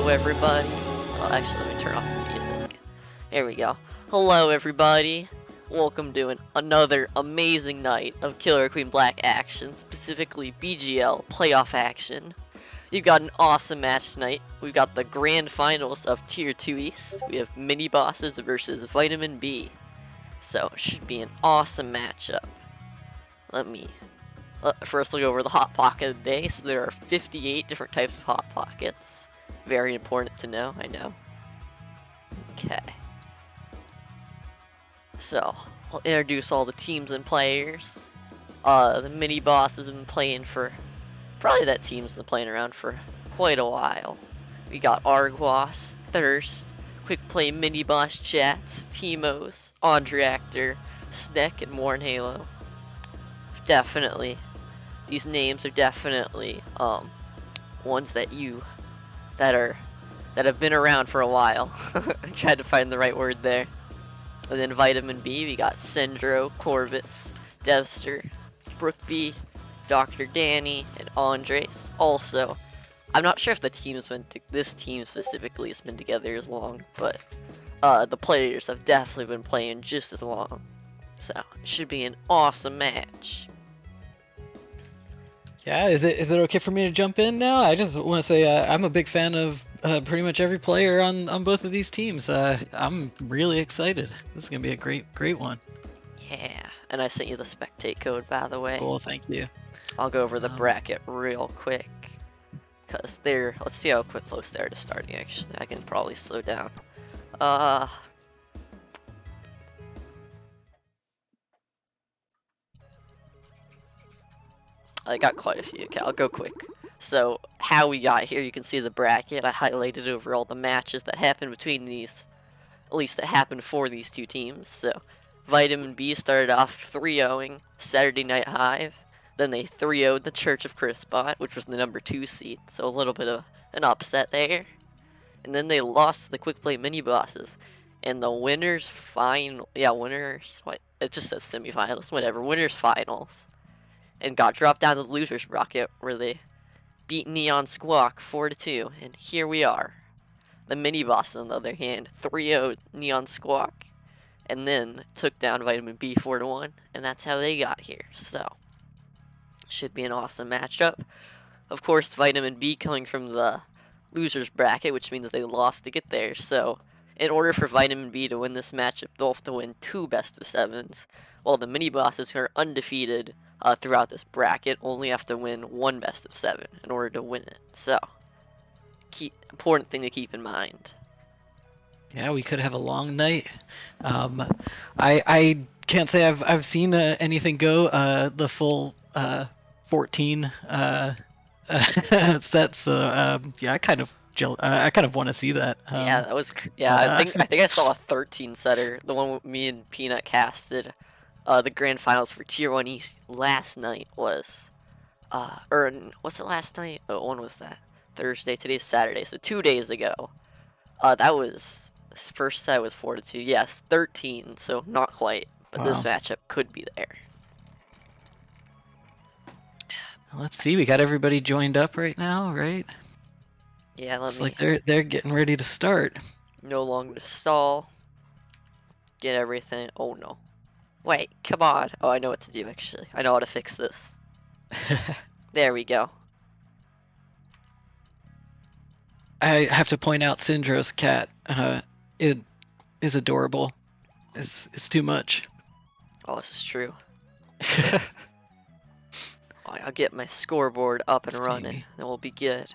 Hello, everybody. Well, actually, let me turn off the music. Here we go. Hello, everybody. Welcome to another amazing night of Killer Queen Black action, specifically BGL playoff action. You've got an awesome match tonight. We've got the grand finals of Tier 2 East. We have mini bosses versus Vitamin B. So, it should be an awesome matchup. Let me first look over the Hot Pocket of the day. So, there are 58 different types of Hot Pockets. Very important to know, I know. Okay. So, I'll introduce all the teams and players. The mini bosses have been playing for... Probably that team's been playing around for quite a while. We got Argwas, Thirst, Quick Play Mini Boss Chats, Teemos, Ondractor, Sneck, and Warren Halo. Definitely. These names are definitely ones that have been around for a while. I tried to find the right word there. And then Vitamin B, we got Syndro, Corvus, Devster, Brookby, Dr. Danny, and Andres. Also, I'm not sure if this team specifically has been together as long, but the players have definitely been playing just as long. So, it should be an awesome match. Yeah, is it okay for me to jump in now? I just want to say I'm a big fan of pretty much every player on both of these teams. I'm really excited. This is gonna be a great one. Yeah, and I sent you the spectate code, by the way. Cool, thank you. I'll go over the bracket real quick, because let's see how close they are to starting, actually. I can probably slow down. I got quite a few. Okay, I'll go quick. So, how we got here, you can see the bracket. I highlighted over all the matches that happened between these, at least that happened for these two teams. So, Vitamin B started off 3-0ing Saturday Night Hive. Then they 3-0'd the Church of Crispot, which was the number 2 seed. So, a little bit of an upset there. And then they lost to the Quick Play Mini Bosses. And the winners what? It just says semifinals, whatever. Winners finals. And got dropped down to the losers bracket, where they beat Neon Squawk 4-2, and here we are. The mini boss, on the other hand, 3-0 Neon Squawk, and then took down Vitamin B 4-1, and that's how they got here. So, should be an awesome matchup. Of course, Vitamin B coming from the losers bracket, which means they lost to get there. So, in order for Vitamin B to win this matchup, they'll have to win 2 best of 7s, while the mini bosses, who are undefeated throughout this bracket, only have to win 1 best of 7 in order to win it. So, important thing to keep in mind. Yeah, we could have a long night. I can't say I've seen anything go the full 14 sets. So yeah, I kind of want to see that. Yeah, that was I think I saw a 13 setter, the one me and Peanut casted. The grand finals for Tier 1 East last night was, or what's it last night? Oh, when was that? Thursday. Today's Saturday, so 2 days ago. That was, first set was 4-2. Yes, 13, so not quite, but this matchup could be there. Let's see, we got everybody joined up right now, right? Yeah, Looks like they're getting ready to start. No longer to stall. Get everything. Oh no. Wait, come on. Oh, I know what to do, actually. I know how to fix this. There we go. I have to point out Syndro's cat. It is adorable. It's too much. Oh, this is true. I'll get my scoreboard up and running, then we'll be good.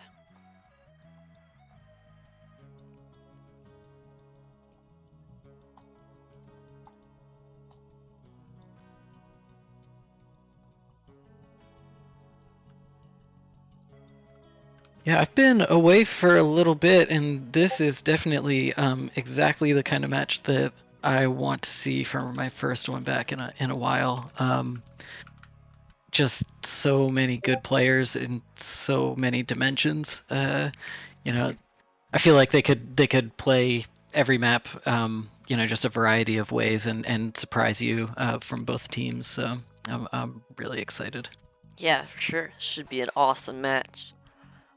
Yeah, I've been away for a little bit, and this is definitely exactly the kind of match that I want to see from my first one back in a while. Just so many good players in so many dimensions. I feel like they could play every map, just a variety of ways and surprise you from both teams. So I'm really excited. Yeah, for sure. Should be an awesome match.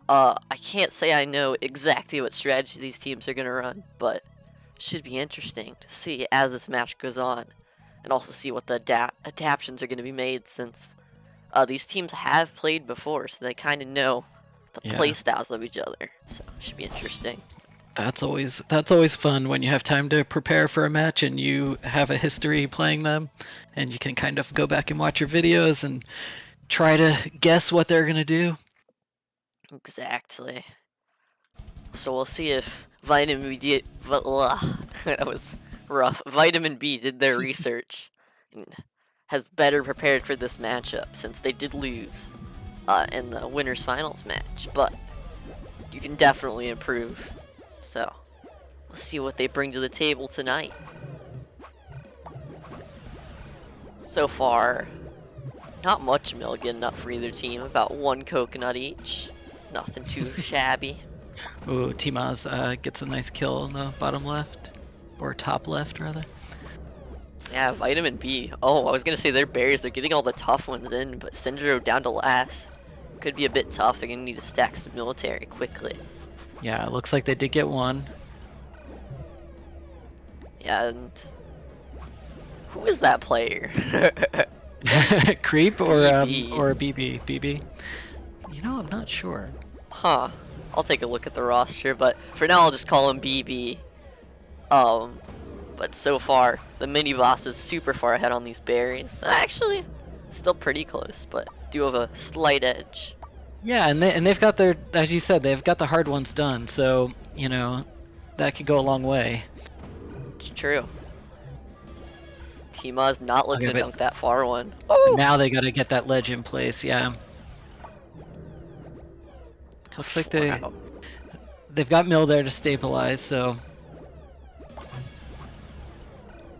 I can't say I know exactly what strategy these teams are gonna run, but it should be interesting to see as this match goes on, and also see what the adaptations are gonna be made since these teams have played before, so they kind of know the play Yeah. styles of each other. So it should be interesting. That's always fun when you have time to prepare for a match and you have a history playing them, and you can kind of go back and watch your videos and try to guess what they're gonna do. Exactly. So we'll see if Vitamin B that was rough. Vitamin B did their research and has better prepared for this matchup since they did lose in the winners finals match, but you can definitely improve. So we'll see what they bring to the table tonight. So far, not much mill getting up for either team. About 1 coconut each. Nothing too shabby. Ooh, Timaz gets a nice kill on the bottom left, or top left rather. Yeah, Vitamin B. Oh, I was gonna say their berries. They're getting all the tough ones in, but Syndro down to last. Could be a bit tough. They're gonna need to stack some military quickly. Yeah, it looks like they did get one. Yeah, and who is that player? Creep or BB. or BB? BB? You know, I'm not sure. Huh. I'll take a look at the roster, but for now I'll just call him BB. But so far the mini boss is super far ahead on these berries. Actually, still pretty close, but do have a slight edge. Yeah, and they've got their, as you said, they've got the hard ones done. So you know, that could go a long way. It's true. Tima's not looking Okay, to but dunk that far one. Oh! now they got to get that ledge in place. Yeah. Looks like Wow. they've got Mill there to stabilize. So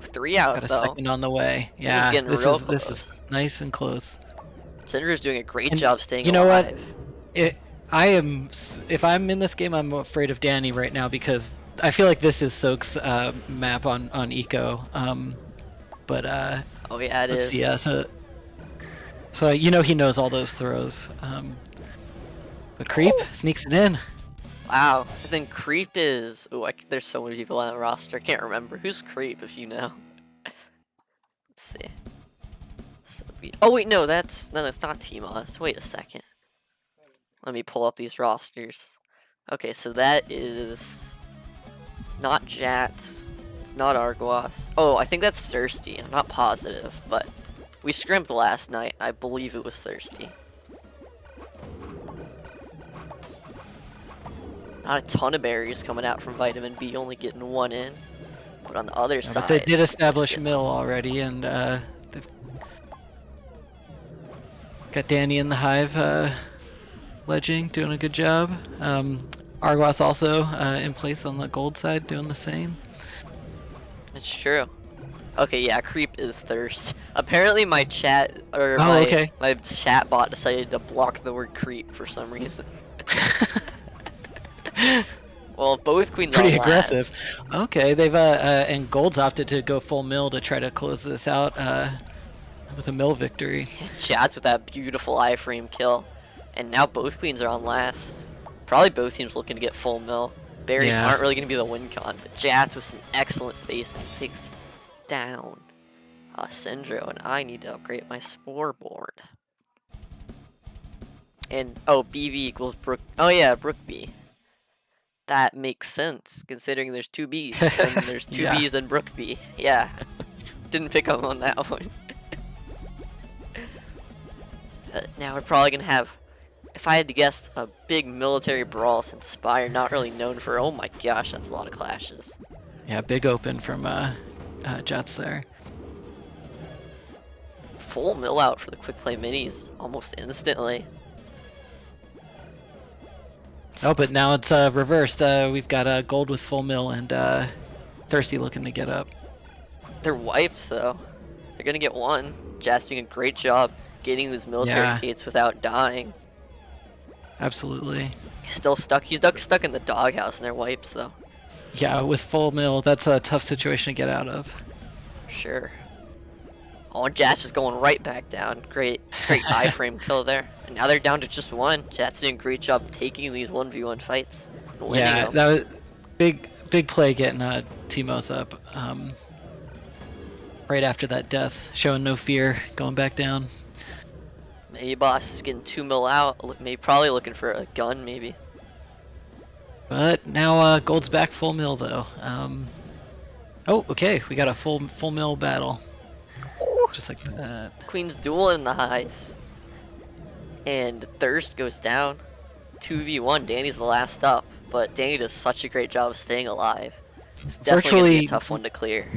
3 out got a though. second on the way. This is Yeah, getting this real is close. nice and close. Syndra's doing a great And job staying you know what? alive. If I'm in this game, I'm afraid of Danny right now because I feel like this is Soak's map on Eco. But Oh yeah, it let's is. see. Yeah, so you know he knows all those throws. The creep sneaks it in. Wow. And then Creep is. Oh, there's so many people on the roster. I can't remember. Who's Creep if you know? Let's see. So oh wait, no, that's not T-Moss. Wait a second. Let me pull up these rosters. Okay, so that is. It's not Jats. It's not Argwas. Oh, I think that's Thirsty. I'm not positive, but we scrimped last night. I believe it was Thirsty. Not a ton of berries coming out from Vitamin B, only getting 1 in. But on the other side, But they did establish getting- Mill already, and they've got Danny in the hive, ledging, doing a good job. Argwas also in place on the gold side, doing the same. It's true. Okay, yeah, Creep is Thirst. Apparently my chat, or okay. my chat bot decided to block the word Creep for some reason. Well, both queens Pretty are aggressive. Okay, they've and Gold's opted to go full Mill to try to close this out with a Mill victory. Chats with that beautiful iframe kill. And now both queens are on last. Probably both teams looking to get full mill. Berries Yeah. aren't really going to be the win con, but Jats with some excellent spacing takes down Syndro, and I need to upgrade my spore board. And, oh, BB equals Brook. Oh yeah, Brook B. That makes sense, considering there's 2 Bs, and there's 2 Yeah. Bs and Brook B. Yeah. Didn't pick up on that one. Now we're probably going to have, if I had to guess, a big military brawl since Spire not really known for, oh my gosh, that's a lot of clashes. Yeah, big open from Jets there. Full mill out for the quick play minis almost instantly. Oh, but now it's reversed. We've got Gold with full mill and Thirsty looking to get up. They're wiped though. They're gonna get 1. Jazz doing a great job getting these military Yeah. gates without dying. Absolutely. He's still stuck. He's stuck in the doghouse and they're wipes though. Yeah, with full mill, that's a tough situation to get out of. Sure. Oh, and Jats just going right back down. Great iframe kill there. And now they're down to just one. Jats doing a great job taking these 1v1 fights and winning Yeah, them. that was big play getting Timos up. Right after that death, showing no fear, going back down. Maybe boss is getting 2 mil out. Maybe probably looking for a gun, maybe. But now Gold's back full mill though. Oh, okay, we got a full mill battle. Oh, Just like that. Queen's duel in the hive. And Thirst goes down. 2v1. Danny's the last up, but Danny does such a great job of staying alive. It's definitely gonna be a tough one to clear.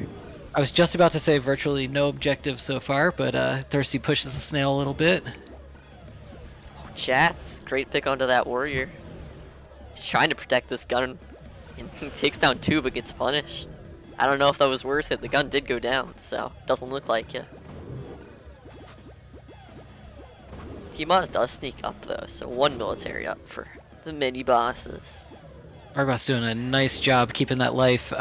I was just about to say virtually no objective so far, but Thirsty pushes the snail a little bit. Oh, Jats, great pick onto that warrior. He's trying to protect this gun, and he takes down 2 but gets punished. I don't know if that was worth it. The gun did go down, so doesn't look like it. T-Moz does sneak up though, so 1 military up for the mini bosses. Argos doing a nice job keeping that life.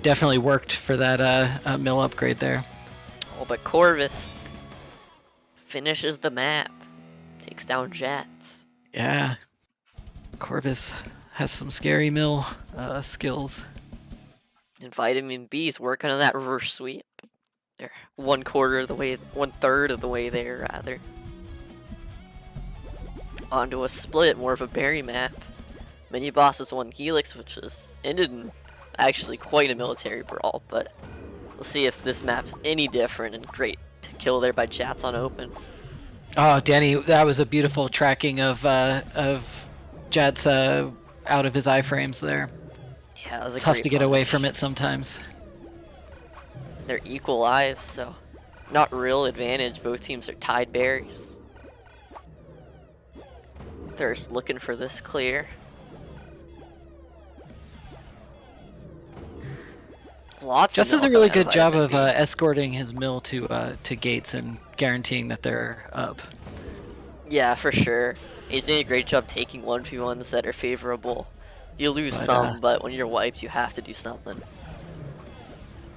Definitely worked for that mill upgrade there. Oh, but Corvus finishes the map, takes down Jats. Yeah, Corvus has some scary mill skills. And Vitamin B's working on that reverse sweep. They're 1/4 of the way, 1/3 of the way there rather. Onto a split, more of a berry map. Mini bosses won Helix, which was ended in actually quite a military brawl, but we'll see if this map's any different. And great kill there by Jats on open. Oh, Danny, that was a beautiful tracking of Jets out of his iframes there. Yeah, that was a Tough great to get away punish. from it sometimes. They're equal lives, so not real advantage. Both teams are tied berries. Thirst looking for this clear. Lots Jess of does a milk really on good that job Vitamin of B. escorting his mill to gates and guaranteeing that they're up. Yeah, for sure. He's doing a great job taking 1v1s that are favorable. You lose But, some, but when you're wiped, you have to do something.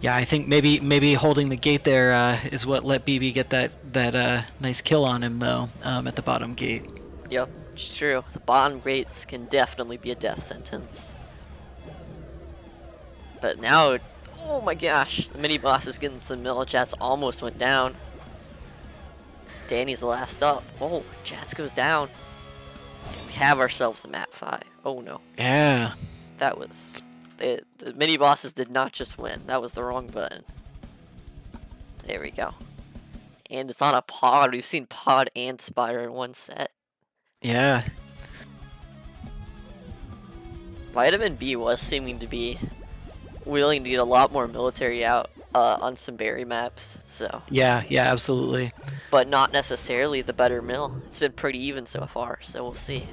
Yeah, I think maybe holding the gate there is what let BB get that nice kill on him though at the bottom gate. Yep, it's true. The bottom gates can definitely be a death sentence. But now, oh my gosh, the mini boss is getting some mill. Jats almost went down. Danny's the last up. Oh, Jats goes down. We have ourselves a map 5. Oh no. Yeah. That was... The mini bosses did not just win. That was the wrong button. There we go. And it's on a pod. We've seen pod and spire in one set. Yeah. Vitamin B was seeming to be willing to get a lot more military out on some berry maps. So, Yeah, absolutely. but not necessarily the better mill. It's been pretty even so far, so we'll see.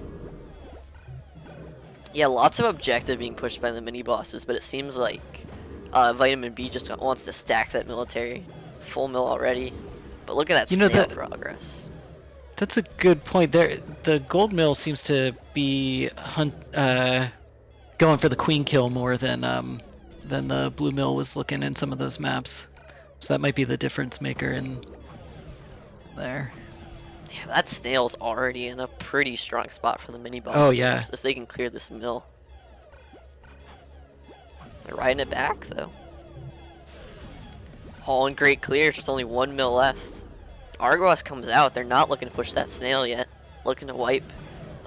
Yeah, lots of objective being pushed by the mini bosses, but it seems like Vitamin B just wants to stack that military. Full mill already. But look at that snail progress. That's a good point. There, the gold mill seems to be going for the queen kill more than the blue mill was looking in some of those maps. So that might be the difference maker in there. Yeah, that snail's already in a pretty strong spot for the mini bosses. Oh yeah. If they can clear this mill. They're riding it back though. Oh, and great clear. There's only 1 mil left. Argos comes out. They're not looking to push that snail yet. Looking to wipe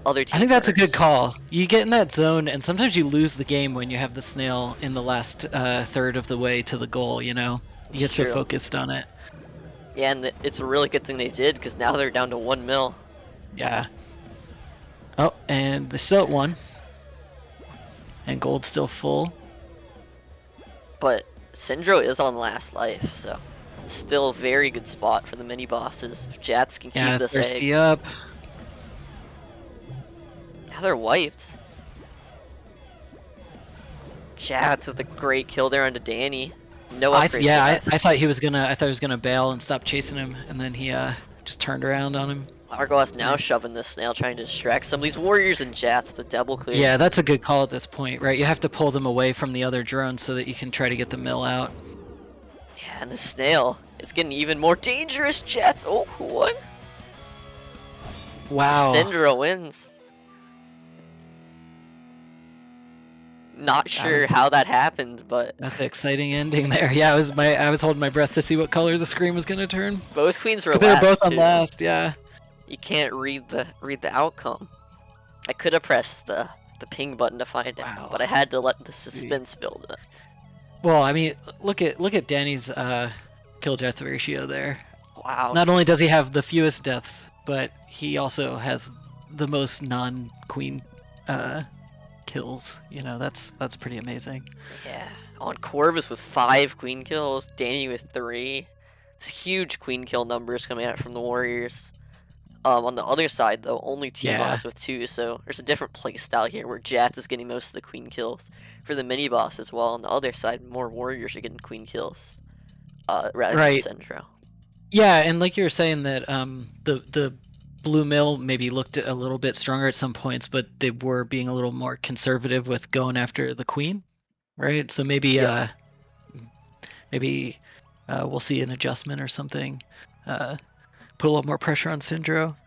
other team I think that's a good first. call. You get in that zone, and sometimes you lose the game when you have the snail in the last third of the way to the goal. You know, you get so true. focused on it. Yeah, and it's a really good thing they did because now they're down to 1 mil. Yeah. Oh, and they're still at 1. And gold's still full. But Syndro is on last life, so still a very good spot for the mini bosses. If Jats can keep Yeah, this thirsty egg. up. Now they're wiped. Jats with a great kill there onto Danny. No upgrade. I thought he was gonna bail and stop chasing him, and then he just turned around on him. Argos now shoving this snail, trying to distract some of these warriors and Jats. The double clear. Yeah, that's a good call at this point, right? You have to pull them away from the other drones so that you can try to get the mill out. Yeah, and the snail It's getting even more dangerous, Jets. Oh, who won? Wow. Syndra wins. Not sure how that happened, but That's the exciting ending there. Yeah, I was holding my breath to see what color the screen was gonna turn. both queens were But they were both last on too. last, yeah. You can't read the outcome. I could have pressed the ping button to find out, but I had to let the suspense build up. Well, I mean, look at Danny's kill death ratio there. Wow. Not only does he have the fewest deaths, but he also has the most non-queen kills. You know, that's pretty amazing. Yeah. On Corvus with 5 queen kills, Danny with 3. It's huge queen kill numbers coming out from the Warriors. On the other side, though, only T-Boss with 2, so there's a different playstyle here where Jats is getting most of the queen kills. For the mini-boss as well, on the other side, more Warriors are getting queen kills rather than Syndra. Yeah, and like you were saying that the Blue Mill maybe looked a little bit stronger at some points, but they were being a little more conservative with going after the queen, right? So maybe we'll see an adjustment or something. Put a little more pressure on Syndro.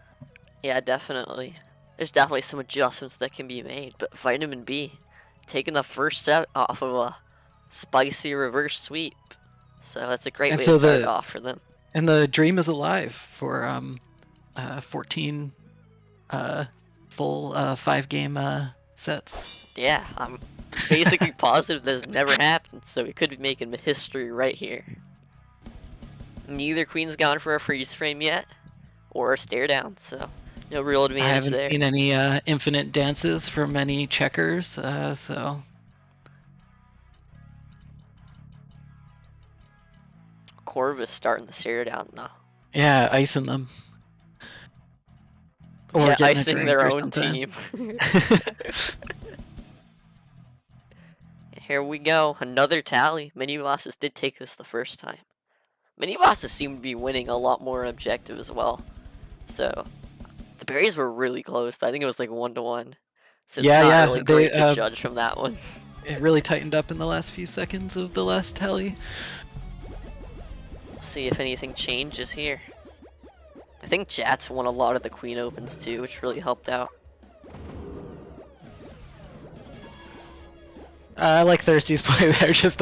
Yeah, definitely. There's definitely some adjustments that can be made, but Vitamin B taking the first set off of a spicy reverse sweep. So that's a great way to start off for them. And the dream is alive for 14 full 5-game sets. Yeah, I'm basically positive this never happened, so we could be making history right here. Neither queen's gone for a freeze frame yet, or a stare down, so no real advantage there. I haven't seen any infinite dances from any checkers, so... Corvus starting the stare down though. Yeah, icing them. Or yeah, icing their own team. Here we go, another tally. Mini bosses did take this the first time. Mini bosses seem to be winning a lot more objective as well. So the berries were really close. I think it was like 1-1. So it's not really great to judge from that one. It really tightened up in the last few seconds of the last tally. See if anything changes here. I think Jats won a lot of the queen opens too, which really helped out. I like Thirsty's play there, just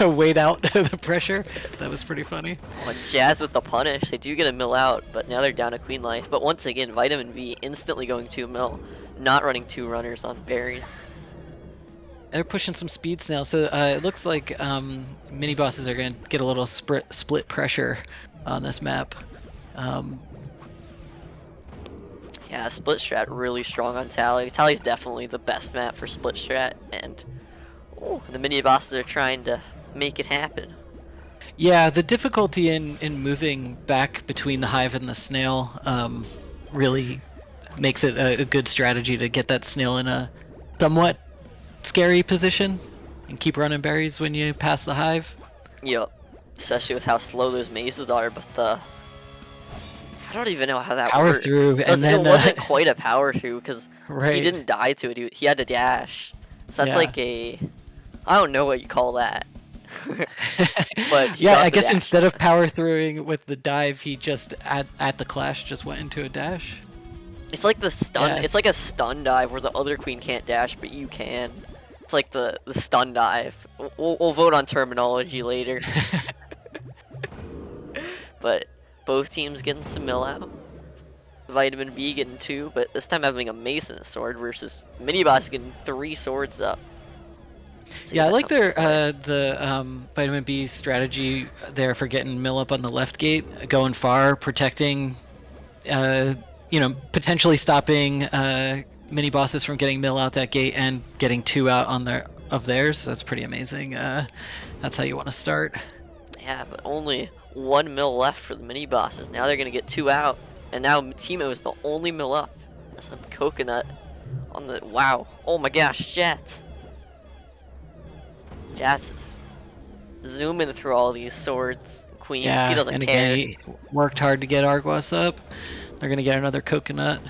wait out the pressure. That was pretty funny. Well, Jazz with the punish, they do get a mill out, but now they're down to queen life. But once again, Vitamin B instantly going 2 mill, not running 2 runners on berries. They're pushing some speeds now, so it looks like mini bosses are going to get a little split pressure on this map. Yeah, split strat really strong on Tally. Tally's definitely the best map for split strat, and the mini bosses are trying to make it happen. Yeah, the difficulty in moving back between the hive and the snail really makes it a good strategy to get that snail in a somewhat scary position and keep running berries when you pass the hive. Yep, especially with how slow those mazes are, but I don't even know how that power works. Through, and then, it wasn't quite a power through because right. He didn't die to it. He had to dash. So that's like I don't know what you call that. But yeah, I guess instead of power throughing with the dive, he just at the clash just went into a dash. It's like the stun. Yeah. It's like a stun dive where the other queen can't dash, but you can. It's like the stun dive. We'll vote on terminology later. But both teams getting some mill out. Vitamin B getting 2, but this time having a Mason sword versus Mini Boss getting 3 swords up. Yeah, I like their the Vitamin B strategy there for getting mill up on the left gate, going far, protecting, potentially stopping mini bosses from getting mill out that gate and getting 2 out on theirs. That's pretty amazing. That's how you want to start. Yeah, but only 1 mill left for the mini bosses. Now they're gonna get 2 out, and now Timo is the only mill up. That's a coconut on the Oh my gosh, Jats. Jats is zooming through all these swords, queens. Yeah, he doesn't and care. Again, he worked hard to get Arguas up. They're gonna get another coconut.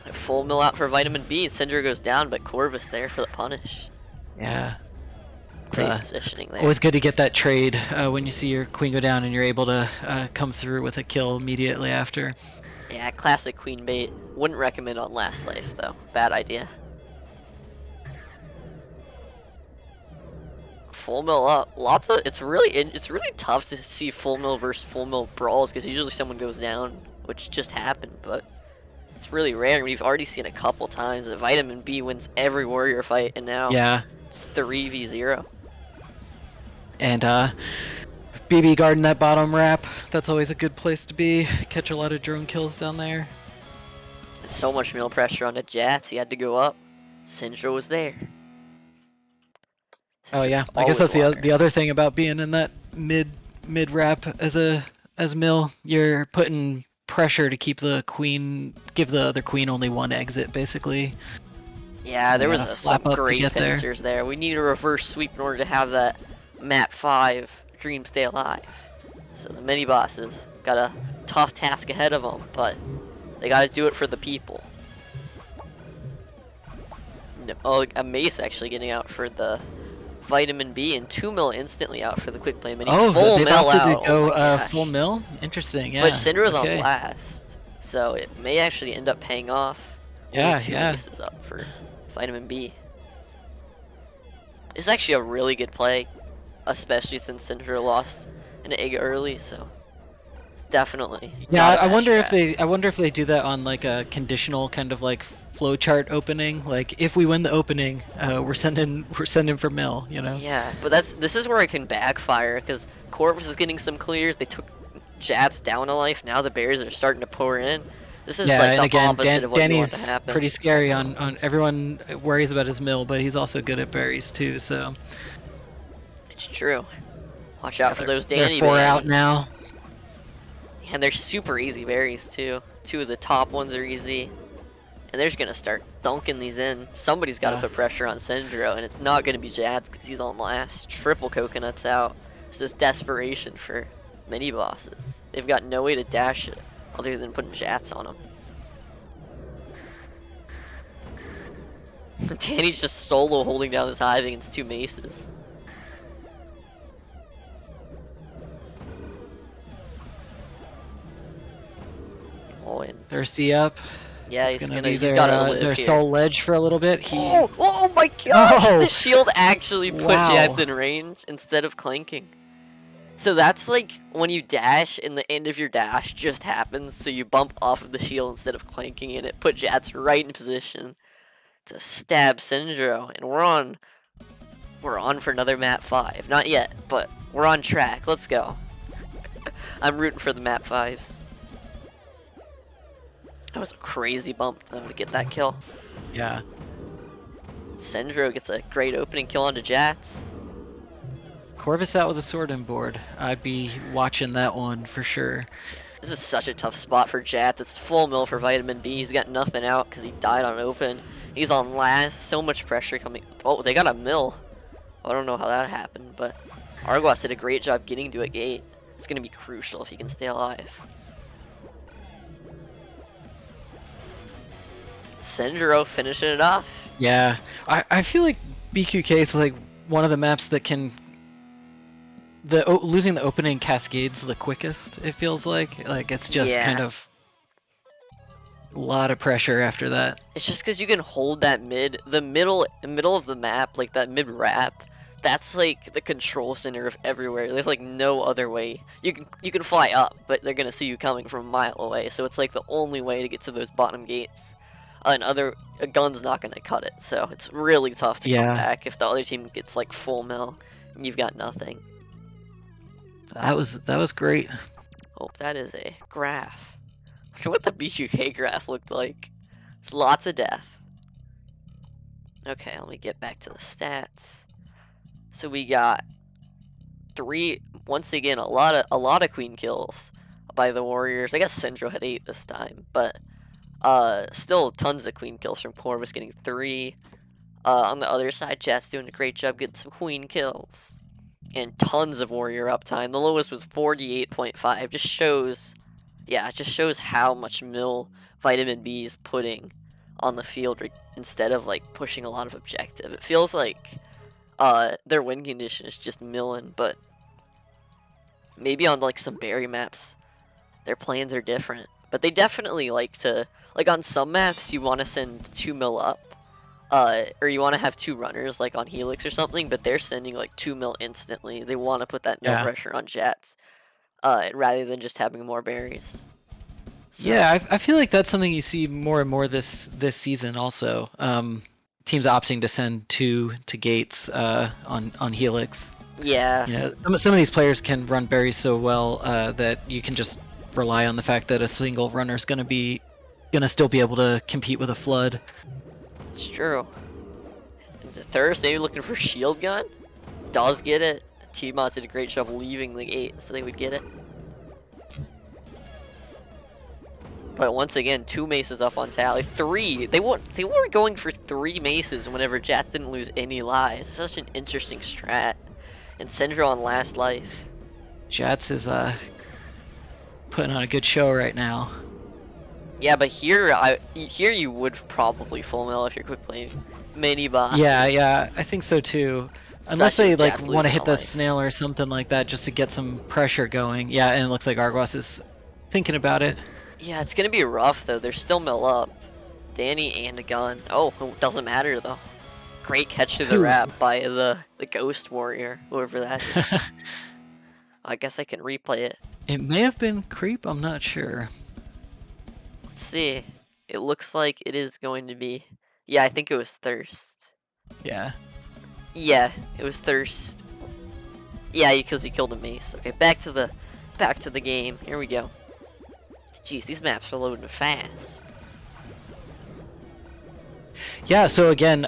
A full mill out for Vitamin B, and Syndra goes down, but Corvus there for the punish. Yeah. Great positioning there. Always good to get that trade when you see your queen go down and you're able to come through with a kill immediately after. Yeah, classic queen bait. Wouldn't recommend on last life though. Bad idea. Full mill up. It's really tough to see full mill versus full mill brawls because usually someone goes down, which just happened, but it's really rare. We've already seen a couple times that Vitamin B wins every warrior fight, and now it's 3v0. And BB guarding that bottom wrap. That's always a good place to be. Catch a lot of drone kills down there. And so much mill pressure on the Jats, he had to go up. Syndra was there. Oh yeah, I guess that's the other thing about being in that mid wrap as mill. You're putting pressure to keep the queen, give the other queen only one exit basically. Yeah, there was some great pincers there. We need a reverse sweep in order to have that map 5 dream stay alive. So the mini bosses got a tough task ahead of them, but they got to do it for the people. Oh, a Mace actually getting out for the Vitamin B, and 2 mil instantly out for the quick play mini. Oh, full they mill opted out. to go full mill? Interesting, yeah. But Syndra's on last, so it may actually end up paying off. Yeah, two Maces up for Vitamin B. It's actually a really good play, especially since Syndra lost an egg early, so definitely. Yeah, I wonder if they do that on like a conditional kind of like flowchart opening. Like if we win the opening, we're sending for mill, you know. Yeah, but this is where it can backfire because Corvus is getting some clears. They took Jats down a life. Now the Bears are starting to pour in. This is like the opposite of what you want to happen. Pretty scary on everyone worries about his mill, but he's also good at berries too. So it's true. Watch out for those Danny. They're 4 out now. And they're super easy berries too. 2 of the top ones are easy. And they're just going to start dunking these in. Somebody's got to put pressure on Syndra, and it's not going to be Jats because he's on last. Triple coconuts out. It's just desperation for mini bosses. They've got no way to dash it other than putting Jats on them. Danny's just solo holding down this hive against 2 maces. Oh, and Thirsty up. Yeah, he's gotta live their here. soul ledge for a little bit. Oh my gosh! The shield actually put Jats in range instead of clanking. So that's like when you dash and the end of your dash just happens, so you bump off of the shield instead of clanking, and it put Jats right in position to stab Syndra. And we're on for another map 5. Not yet, but we're on track. Let's go. I'm rooting for the map 5s. That was a crazy bump though to get that kill. Yeah. Syndra gets a great opening kill onto Jats. Corvus out with a sword and board. I'd be watching that one for sure. This is such a tough spot for Jats. It's full mill for Vitamin B. He's got nothing out because he died on open. He's on last. So much pressure coming. Oh, they got a mill. I don't know how that happened, but Argos did a great job getting to a gate. It's going to be crucial if he can stay alive. Syndra finishing it off. Yeah, I feel like BQK is like one of the maps that can losing the opening cascades the quickest. It feels like it's just kind of a lot of pressure after that. It's just because you can hold that middle of the map, like that mid wrap. That's like the control center of everywhere. There's like no other way. You can fly up, but they're gonna see you coming from a mile away. So it's like the only way to get to those bottom gates. And a gun's not gonna cut it. So it's really tough to come back if the other team gets like full mill and you've got nothing. That was great. Oh, that is a graph. I wonder what the BQK graph looked like. There's lots of death. Okay, let me get back to the stats. So we got 3, once again, a lot of queen kills by the warriors. I guess Syndra had 8 this time, but still tons of queen kills from Corvus getting 3. On the other side, Jat's doing a great job getting some queen kills. And tons of warrior uptime. The lowest was 48.5. Just shows how much mill Vitamin B is putting on the field instead of like pushing a lot of objective. It feels like their win condition is just milling, but maybe on like some berry maps, their plans are different. But they definitely like to, like on some maps, you want to send 2 mil up, or you want to have 2 runners like on Helix or something, but they're sending like 2 mil instantly. They want to put that mil Yeah. pressure on Jets, rather than just having more berries. So, Yeah, I feel like that's something you see more and more this season also. Teams opting to send 2 to gates on Helix. yeah. You know, some of these players can run berries so well that you can just rely on the fact that a single runner is gonna still be able to compete with a flood. It's true. And Thirst, maybe looking for shield gun. Does get it. T-Moz did a great job leaving the gate so they would get it. But once again, 2 maces up on tally. 3. They were going for 3 maces whenever Jats didn't lose any lives. Such an interesting strat. And Syndra on last life. Jats is putting on a good show right now. Yeah, but here you would probably full mill if you're quick playing mini bosses. Yeah, I think so too. Unless Especially they with like Jats want to losing hit a the life. snail or something like that just to get some pressure going. Yeah, and it looks like Argos is thinking about it. Yeah, it's gonna be rough though. They're still mill up. Danny and a gun. Oh, it doesn't matter though. Great catch through the Who? wrap by the ghost warrior, whoever that is. I guess I can replay it. It may have been creep, I'm not sure. Let's see. It looks like it is going to be. Yeah, I think it was Thirst. Yeah. Yeah, it was Thirst. Yeah, because he killed a mace. Okay, back to the game. Here we go. Jeez, these maps are loading fast. Yeah, so again,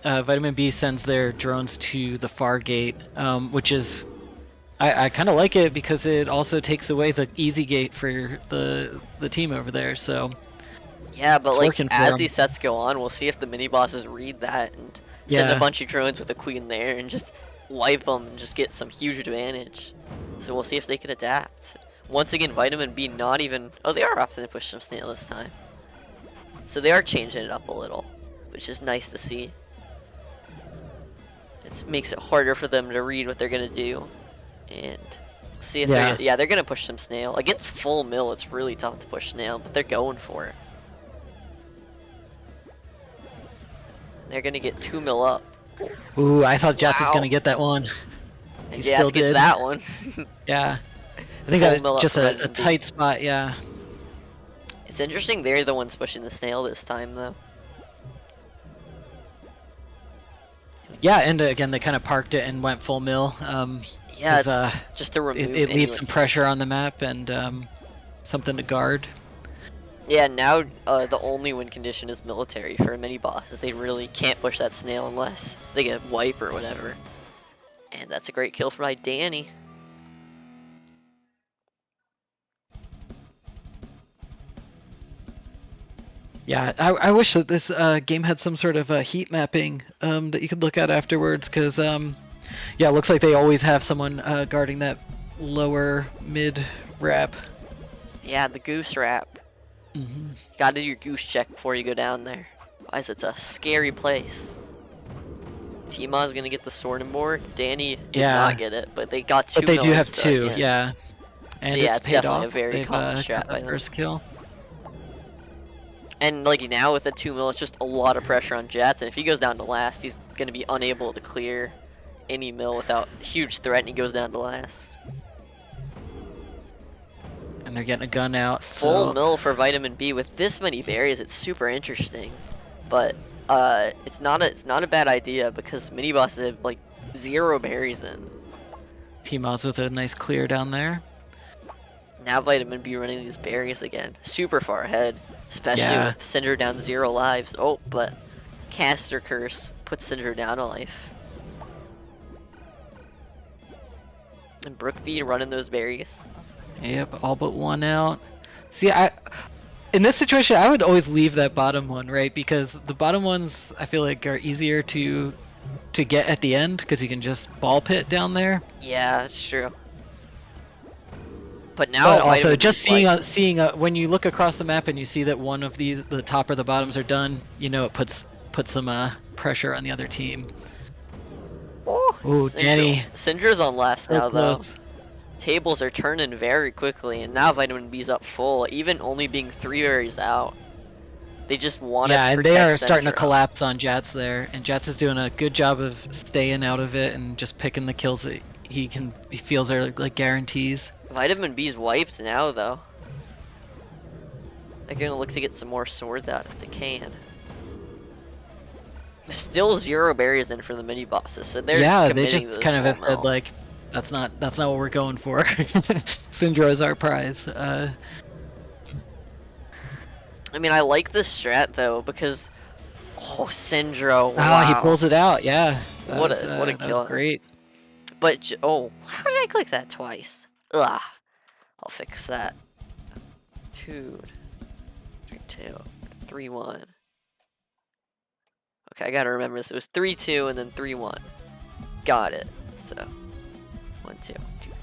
Vitamin B sends their drones to the far gate, which is, I kind of like it because it also takes away the easy gate for the team over there. So Yeah, but it's like working for as 'em. these sets go on, we'll see if the mini bosses read that and send Yeah. a bunch of drones with a queen there and just wipe them and just get some huge advantage. So we'll see if they can adapt. Once again, Vitamin B not even. Oh, they are opting to push some snail this time. So they are changing it up a little, which is nice to see. It makes it harder for them to read what they're gonna do, and see if they're gonna push some snail against full mill. It's really tough to push snail, but they're going for it. They're gonna get 2 mil up. Ooh, I thought Jats was Wow. gonna get that one. And He Jats still gets did. that one. Yeah. I think Full that mill was up just for a Vitamin B. tight spot, yeah. It's interesting they're the ones pushing the snail this time, though. Yeah, and again, they kind of parked it and went full mill. Yeah, 'Cause, it's just to remove it leaves anyone. some pressure on the map and something to guard. Yeah, now the only win condition is military for mini bosses. They really can't push that snail unless they get wipe or whatever. And that's a great kill for my Danny. Yeah, I wish that this game had some sort of heat mapping that you could look at afterwards, because yeah, it looks like they always have someone guarding that lower mid wrap. Yeah, the goose wrap. Mm-hmm. Gotta do your goose check before you go down there. Otherwise, it's a scary place. Tima's gonna get the sword and board. Danny did not get it, but they got 2 But they do have millions 2, again. yeah. And So yeah, it's paid definitely off. a very They've common strat got by the them. first kill. And like now with the 2 mil, it's just a lot of pressure on Jats. And if he goes down to last, he's gonna be unable to clear any mill without huge threat, and he goes down to last. And they're getting a gun out. Full so... mill for Vitamin B with this many berries. It's super interesting, but it's not a bad idea because mini bosses have like 0 berries in. T-Moz with a nice clear down there. Now Vitamin B running these berries again, super far ahead, especially Yeah. with Cinder down 0 lives. Oh, but Caster Curse puts Cinder down a life. And Brook B running those berries. Yep, all but one out. See, in this situation, I would always leave that bottom one, right? Because the bottom ones, I feel like, are easier to get at the end, because you can just ball pit down there. Yeah, that's true. But now But also, Vitamin just B's seeing when you look across the map and you see that one of these, the top or the bottoms are done, you know it puts some pressure on the other team. Oh, Ooh, Danny, Syndra's on last so now, though. close. Tables are turning very quickly, and now Vitamin B's up full, even only being 3 berries out. They just want to Yeah, and they protect are starting to Syndra. collapse on Jats there, and Jats is doing a good job of staying out of it and just picking the kills that he feels are like guarantees. Vitamin B's wiped now, though. They're gonna look to get some more swords out if they can. Still 0 berries in for the mini bosses, so they're Yeah, they committing to just this kind of have full said mill. like, that's not what we're going for. Syndra is our prize. I mean, I like this strat though because Syndra, Ah, he wow, pulls it out. Yeah, what a that was kill. great. But how did I click that twice? Ugh, I'll fix that. 2, 3, 2, 3, 1. Okay, I gotta remember this. It was 3, 2, and then 3, 1. Got it. So 1, 2,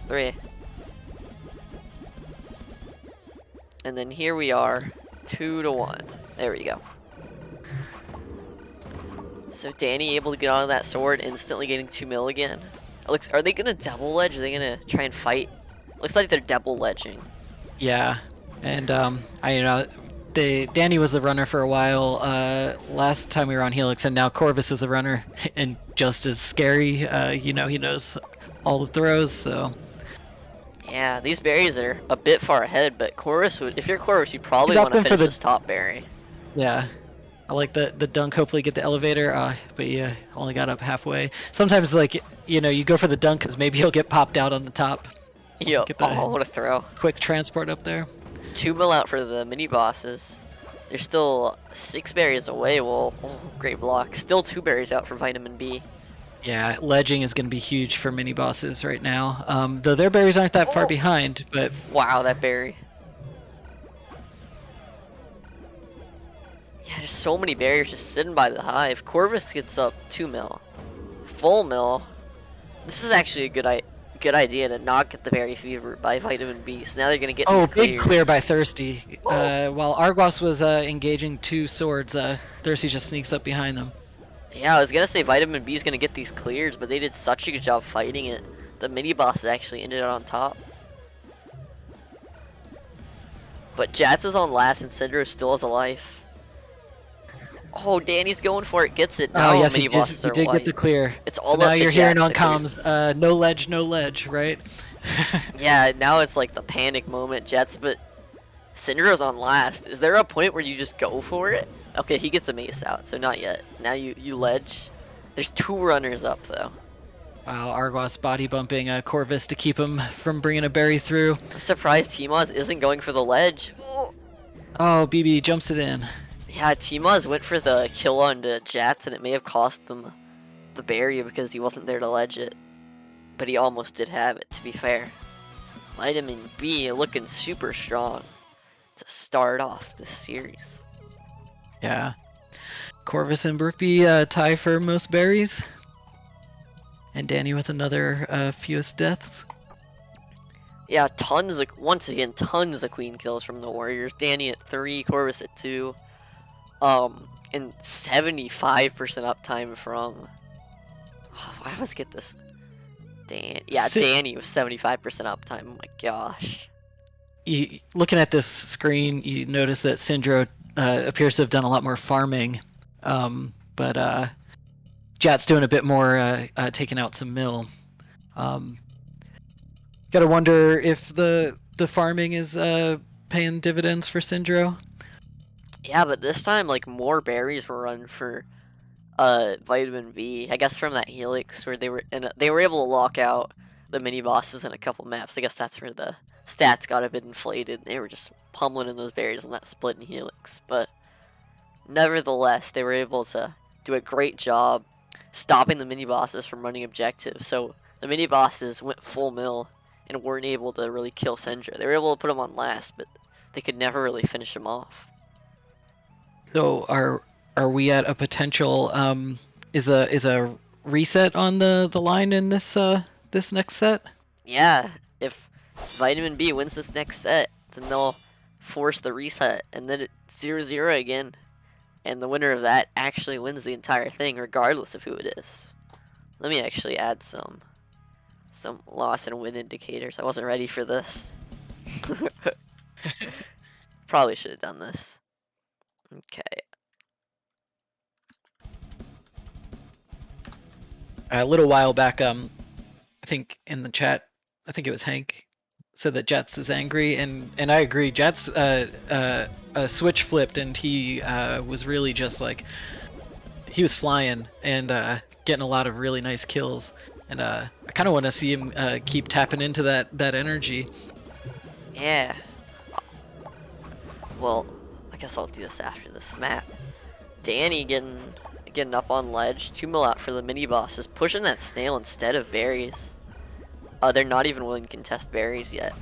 3. And then here we are, 2 to 1. There we go. So Danny able to get onto that sword, instantly getting 2 mil again. Are they gonna double ledge? Are they gonna try and fight? Looks like they're double ledging. Yeah, and Danny was the runner for a while. Last time we were on Helix, and now Corvus is the runner, and just as scary. He knows all the throws, so. Yeah, these berries are a bit far ahead, but if you're Corvus, you probably He's want to opting for finish this top berry. Yeah, I like the dunk. Hopefully get the elevator. But yeah, only got up halfway. Sometimes like you go for the dunk because maybe he'll get popped out on the top. Yo, Get the what a throw. quick transport up there. 2 mil out for the mini bosses. They're still 6 berries away. Well, great block. Still 2 berries out for Vitamin B. Yeah, ledging is going to be huge for mini bosses right now. Though their berries aren't that far behind, but Wow, that berry. Yeah, there's so many barriers just sitting by the hive. Corvus gets up 2 mil. Full mil. This is actually a good idea to not get the berry fever by Vitamin B. So now they're gonna get these big clears. clear by Thirsty. While Argos was engaging 2 swords, Thirsty just sneaks up behind them. Yeah, I was gonna say Vitamin B is gonna get these clears, but they did such a good job fighting it. The mini boss actually ended up on top. But Jats is on last and Syndra still has a life. Oh, Danny's going for it, gets it. Now Yes, mini bosses he are did get wiped. the clear. It's all so now up to you're hearing Jats on to clear comms, no ledge, right? Yeah, now it's like the panic moment, Jets, but Syndra's on last. Is there a point where you just go for it? Okay, he gets a mace out, so not yet. Now you ledge. There's 2 runners up, though. Wow, Argos body bumping Corvus to keep him from bringing a berry through. I'm surprised T-Moz isn't going for the ledge. Oh, BB jumps it in. Yeah, T-Moz went for the kill on the Jats, and it may have cost them the berry because he wasn't there to ledge it. But he almost did have it, to be fair. Vitamin B looking super strong to start off this series. Yeah. Corvus and Brookby tie for most berries. And Danny with another fewest deaths. Yeah, once again, tons of queen kills from the Warriors. Danny at 3, Corvus at 2. And 75% uptime from... I always get this. Danny with 75% uptime. Oh my gosh. Looking at this screen, you notice that Syndra appears to have done a lot more farming. But Jat's doing a bit more taking out some mill. Gotta wonder if the farming is paying dividends for Syndra. Yeah, but this time, like, more berries were run for Vitamin B. I guess from that Helix where they were able to lock out the mini bosses in a couple maps. I guess that's where the stats got a bit inflated. They were just pummeling in those berries on that split in Helix. But nevertheless, they were able to do a great job stopping the mini bosses from running objectives. So the mini bosses went full mill and weren't able to really kill Syndra. They were able to put him on last, but they could never really finish him off. So are we at a potential is a reset on the line in this this next set? Yeah, if Vitamin B wins this next set, then they'll force the reset, and then it's 0-0 again. And the winner of that actually wins the entire thing, regardless of who it is. Let me actually add some loss and win indicators. I wasn't ready for this. Probably should have done this. Okay. A little while back, I think in the chat, I think it was Hank, said that Jets is angry, and I agree. Jets switch flipped, and he was really just like, he was flying and getting a lot of really nice kills, and I kind of want to see him keep tapping into that energy. Yeah. Well, I guess I'll do this after this map. Danny getting up on ledge. 2 mil out for the mini bosses, pushing that snail instead of berries. They're not even willing to contest berries yet.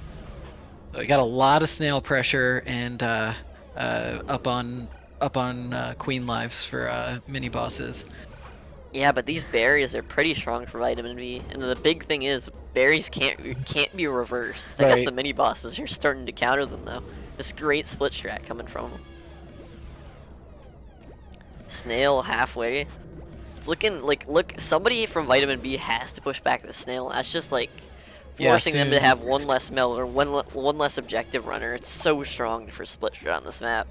So we got a lot of snail pressure and up on queen lives for mini bosses. Yeah, but these berries are pretty strong for vitamin B, and the big thing is berries can't be reversed. I guess the mini bosses are starting to counter them though. This great split strat coming from them. Snail halfway. It's looking like, look, somebody from vitamin B has to push back the snail. That's just like forcing them to have one less mill or one less objective runner. It's so strong for split strat on this map.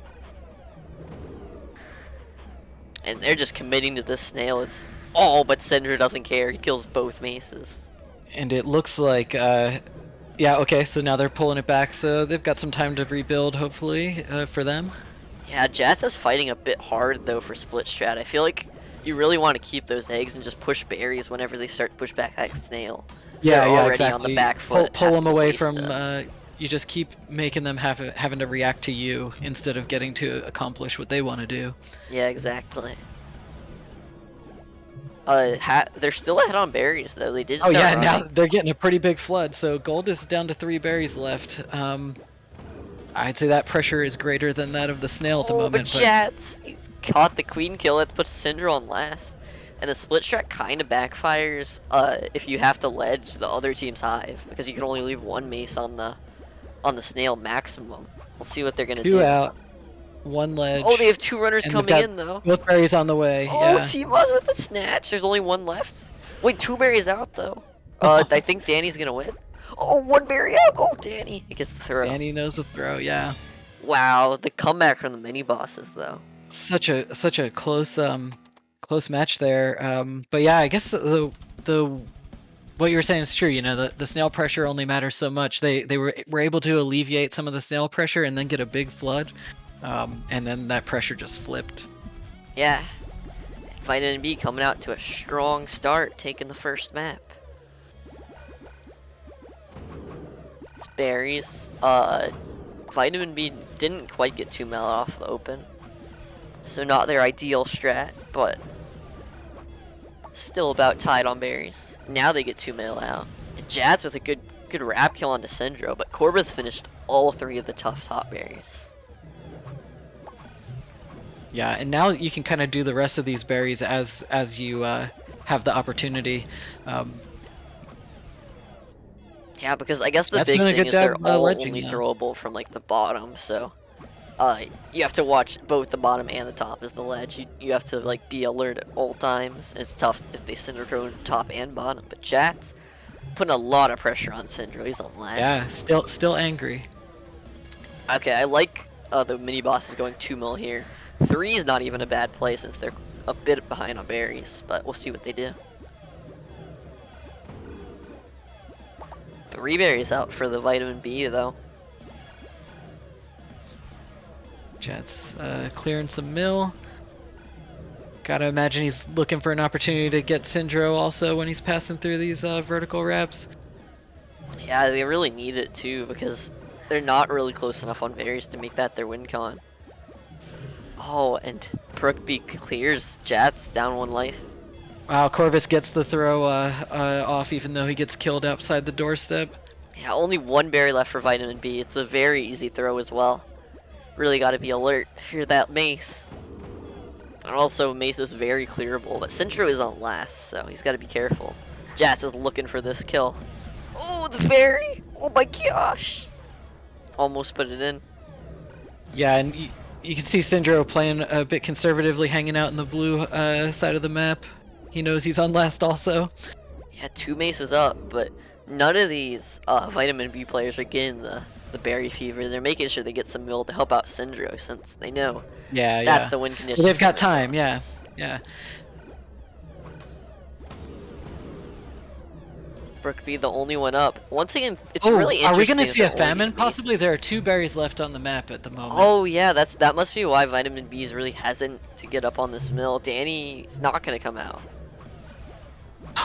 And they're just committing to this snail. It's all but Syndra doesn't care. He kills both maces. And it looks like, yeah, okay, so now they're pulling it back, so they've got some time to rebuild, hopefully, for them. Yeah, Jats is fighting a bit hard, though, for split strat. I feel like you really want to keep those eggs and just push berries whenever they start to push back that snail. So Yeah, they're yeah, already exactly. on the back foot. Pull them away from, you just keep making them having to react to you instead of getting to accomplish what they want to do. Yeah, exactly. They're still ahead on berries though. They did. Oh yeah, running. now they're getting a pretty big flood. So gold is down to 3 berries left. I'd say that pressure is greater than that of the snail at the moment. But Jats, he's caught the queen kill. That puts Syndra on last, and the split strat kind of backfires if you have to ledge the other team's hive because you can only leave one mace on the snail maximum. We'll see what they're gonna do. 2 out. 1 ledge. Oh, they have 2 runners coming in though. Both berries on the way. Oh, yeah. Team Oz with the snatch. There's only 1 left. Wait, 2 berries out though. I think Danny's gonna win. Oh, 1 berry out. Oh, Danny. He gets the throw. Danny knows the throw. Yeah. Wow, the comeback from the mini bosses though. Such a close close match there. But yeah, I guess the what you were saying is true. You know, the snail pressure only matters so much. They were able to alleviate some of the snail pressure and then get a big flood. And then that pressure just flipped. Yeah. Vitamin B coming out to a strong start, taking the first map. It's berries. Vitamin B didn't quite get 2 mil off the open. So not their ideal strat, but still about tied on berries. Now they get 2 mil out. And Jad's with a good wrap kill onto Syndro, but Corbeth finished all 3 of the tough top berries. Yeah, and now you can kind of do the rest of these berries as you have the opportunity. Yeah, because I guess the big thing is they're all only now. throwable from like the bottom, so you have to watch both the bottom and the top as the ledge. You have to like be alert at all times. It's tough if they Syndro throw top and bottom, but Jats putting a lot of pressure on Syndro. He's on ledge. Yeah, still angry. Okay, I like the mini bosses going 2 mil here. 3 is not even a bad play since they're a bit behind on berries, but we'll see what they do. 3 berries out for the vitamin B though. Jets clearing some mill. Gotta imagine he's looking for an opportunity to get Syndro also when he's passing through these vertical wraps. Yeah, they really need it too because they're not really close enough on berries to make that their win con. Oh, and Brookby clears Jats down 1 life. Wow, Corvus gets the throw off even though he gets killed outside the doorstep. Yeah, only 1 berry left for vitamin B. It's a very easy throw as well. Really got to be alert if you're that mace. And also, mace is very clearable, but Syndro is on last, so he's got to be careful. Jats is looking for this kill. Oh, the berry! Oh my gosh! Almost put it in. Yeah, and you can see Syndro playing a bit conservatively, hanging out in the blue side of the map. He knows he's on last also. Yeah, 2 maces up, but none of these vitamin B players are getting the berry fever. They're making sure they get some mill to help out Syndro since they know Yeah, that's yeah. the win Well, condition. they've for got the time, yeah. bosses. Yeah. Brookby the only one up. Once again, it's Oh, really interesting. are we going to that see a they're only famine? getting Possibly. There are maces. 2 berries left on the map at the moment. Oh yeah, that must be why Vitamin B is really hesitant to get up on this mill. Danny's not gonna come out.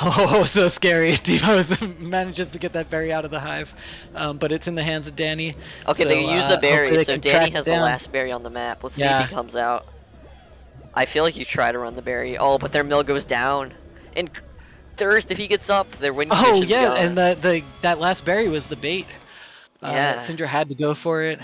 Oh, so scary. Demos manages to get that berry out of the hive, but it's in the hands of Danny. Okay, so, they use a hopefully berry, they so can Danny track it has the down. last berry on the map. Let's see if Yeah. he comes out. I feel like you try to run the berry. Oh, but their mill goes down. And Thirst, if he gets up, their win Oh condition's yeah, gone. and that last berry was the bait. Yeah. Syndra had to go for it.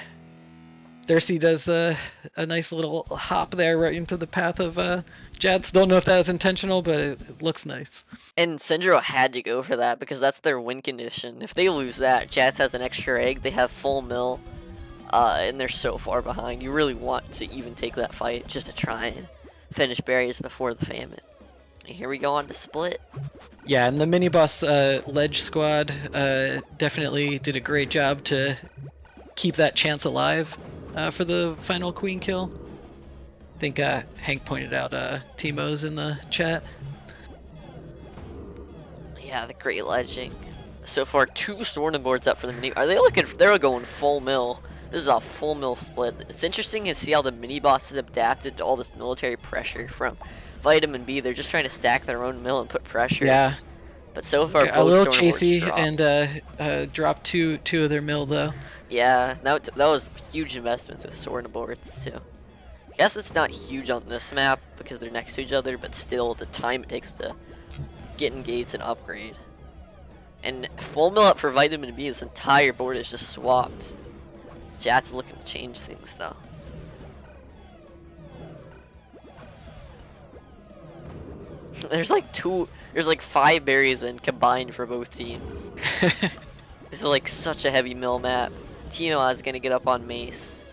Thirsty does a nice little hop there right into the path of Jats. Don't know if that was intentional, but it looks nice. And Syndro had to go for that because that's their win condition. If they lose that, Jats has an extra egg, they have full mill, and they're so far behind. You really want to even take that fight just to try and finish berries before the famine. And here we go on to split. Yeah, and the mini boss ledge squad definitely did a great job to keep that chance alive for the final queen kill. I think Hank pointed out Timo's in the chat. Yeah, the great ledging. So far, 2 Sorting boards up for the mini. Are they looking? They're going full mill. This is a full mill split. It's interesting to see how the mini bosses adapted to all this military pressure from Vitamin B. They're just trying to stack their own mill and put pressure. Yeah. But so far, A both little Sorting boards chasey dropped. and dropped two of their mill though. Yeah, that was huge investments with Sorting boards too. I guess it's not huge on this map because they're next to each other, but still the time it takes to get in gates and upgrade. And full mill up for Vitamin B, this entire board is just swapped. Jat's looking to change things though. There's like 5 berries in combined for both teams. This is like such a heavy mill map. Tino is gonna get up on Mace.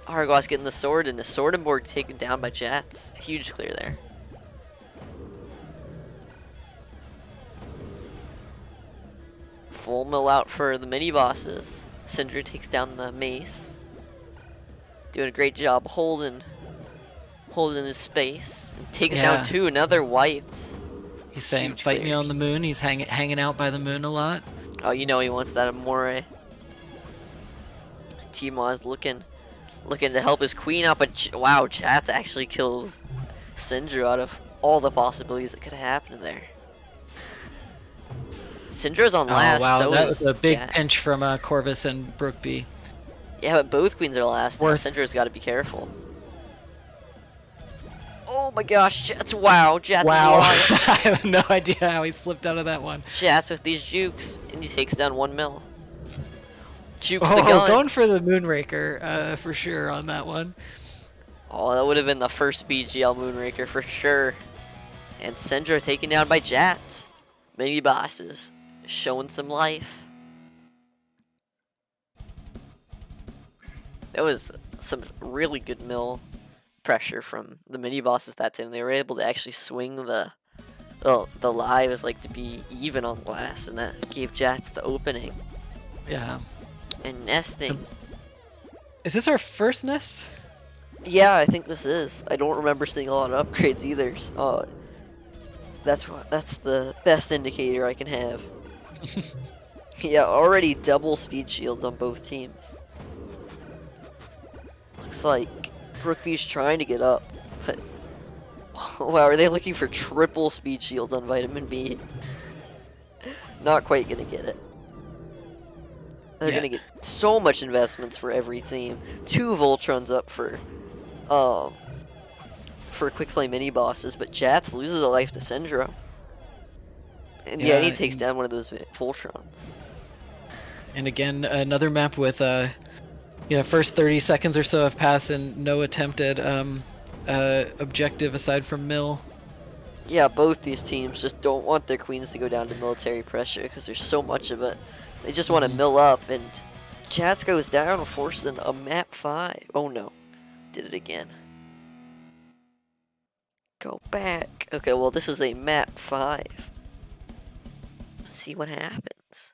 Argos getting the sword, and the sword and board taken down by Jats. Huge clear there. Full mill out for the mini bosses. Syndra takes down the Mace. Doing a great job holding his space. And takes down 2, another wiped. He's saying, Huge "Fight me on the clears. moon." He's hanging out by the moon a lot. Oh, you know he wants that Amore. Timo's looking to help his queen out, but wow, Jats actually kills Syndra out of all the possibilities that could have happened there. Syndra's on last, oh wow, so that is was a big Jats. pinch from Corvus and Brookby. Yeah, but both queens are last. Now Worth. Syndra's got to be careful. Oh my gosh, Jats! Wow, Jats Wow, is alive. I have no idea how he slipped out of that one. Jats with these jukes, and he takes down 1 mil. Jukes Oh, the gun. going for the Moonraker for sure on that one. Oh, that would have been the first BGL Moonraker for sure. And Syndra taken down by Jats. Mini bosses showing some life. That was some really good mill pressure from the mini bosses that time. They were able to actually swing the lives like to be even on glass, and that gave Jats the opening. Yeah. And nesting. Is this our first nest? Yeah, I think this is. I don't remember seeing a lot of upgrades either. So, that's the best indicator I can have. Yeah, already double speed shields on both teams. Looks like Brookby's trying to get up, but wow, are they looking for triple speed shields on Vitamin B? Not quite gonna get it. They're gonna get so much investments for every team. 2 Voltrons up for quick play mini bosses, but Jats loses a life to Syndra. And yeah, he takes down one of those Voltrons. And again, another map with first 30 seconds or so have passed and no attempted objective aside from mill. Yeah, both these teams just don't want their queens to go down to military pressure because there's so much of it. They just want to mill up, and Jats goes down, forcing a map 5. Oh no, did it again. Go back. Okay, well this is a map 5. Let's see what happens.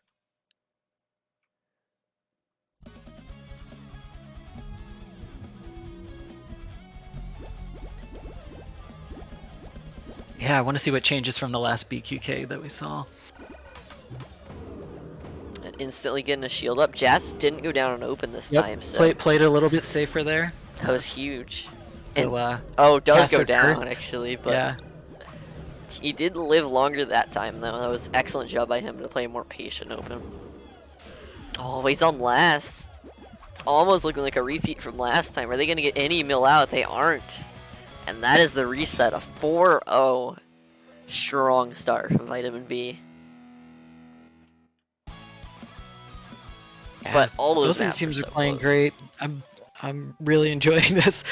Yeah, I want to see what changes from the last BQK that we saw. And instantly getting a shield up. Jats didn't go down and open this time, so Played a little bit safer there. that was huge. So, And oh, it does go Castle down Kurth. actually, but Yeah. he did live longer that time though. That was an excellent job by him to play a more patient open. Oh, he's on last. It's almost looking like a repeat from last time. Are they gonna get any mill out? They aren't. And that is the reset, a 4-0 strong start from Vitamin B. Yeah, But all those both of these maps teams are are so playing close. great. I'm really enjoying this.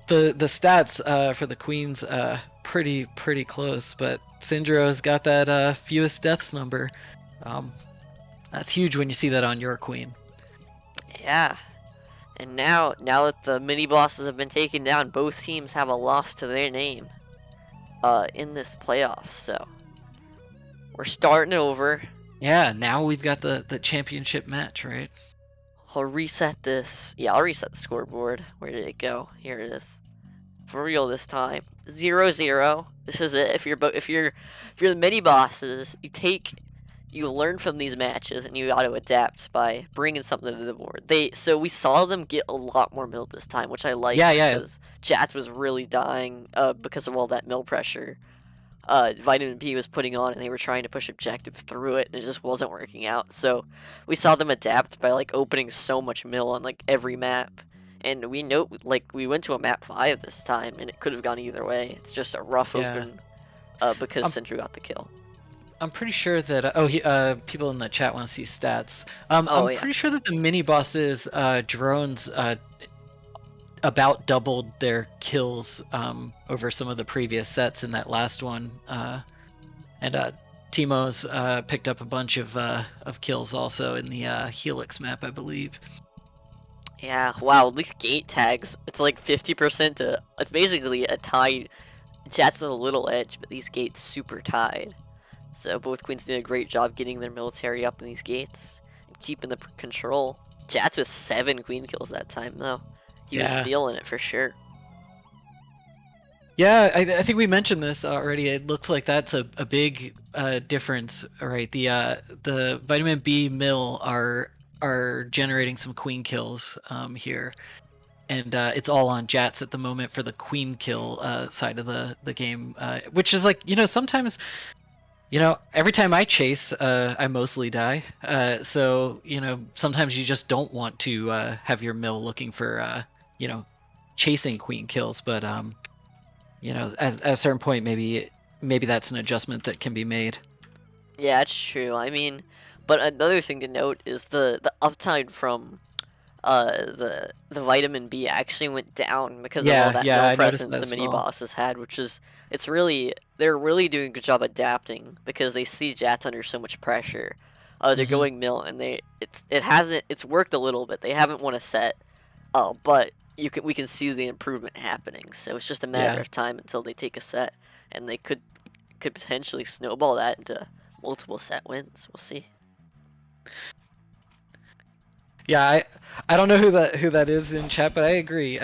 The stats for the Queens pretty close, but Syndro's got that fewest deaths number. That's huge when you see that on your Queen. Yeah. And now that the mini bosses have been taken down, both teams have a loss to their name in this playoff. So we're starting over. Yeah, now we've got the championship match, right? I'll reset this. Yeah, I'll reset the scoreboard. Where did it go? Here it is. For real this time. 0-0. This is it. If you're the mini bosses, you learn from these matches and you got to adapt by bringing something to the board. So we saw them get a lot more mill this time, which I liked. Yeah. Because Jats was really dying because of all that mill pressure. Vitamin B was putting on, and they were trying to push objective through it, and it just wasn't working out. So we saw them adapt by like opening so much mill on like every map. And we know, like, we went to a map 5 this time, and it could have gone either way. It's just a rough open because Sentry got the kill. I'm pretty sure that people in the chat want to see stats. I'm pretty sure that the mini bosses drones about doubled their kills over some of the previous sets in that last one, and Timo's picked up a bunch of kills also in the Helix map, I believe. Yeah, wow, these gate tags, it's like 50% to, it's basically a tie. Jats with a little edge, but these gates super tied. So both queens did a great job getting their military up in these gates and keeping the control. Jats with 7 queen kills that time though. He was feeling it for sure. Yeah, I think we mentioned this already. It looks like that's a big difference, right? The Vitamin B mill are generating some queen kills here, and it's all on Jats at the moment for the queen kill side of the game, which is like, sometimes, every time I chase, I mostly die. So sometimes you just don't want to have your mill looking for chasing queen kills, but at a certain point, maybe that's an adjustment that can be made. Yeah, it's true. I mean, but another thing to note is the uptime from the Vitamin B actually went down because of all that mill presence the mini bosses had, which is they're really doing a good job adapting because they see Jats under so much pressure. They're going mill, and it's worked a little bit. They haven't won a set, but we can see the improvement happening. So it's just a matter of time until they take a set, and they could potentially snowball that into multiple set wins. We'll see. Yeah, I don't know who that is in chat, but I agree.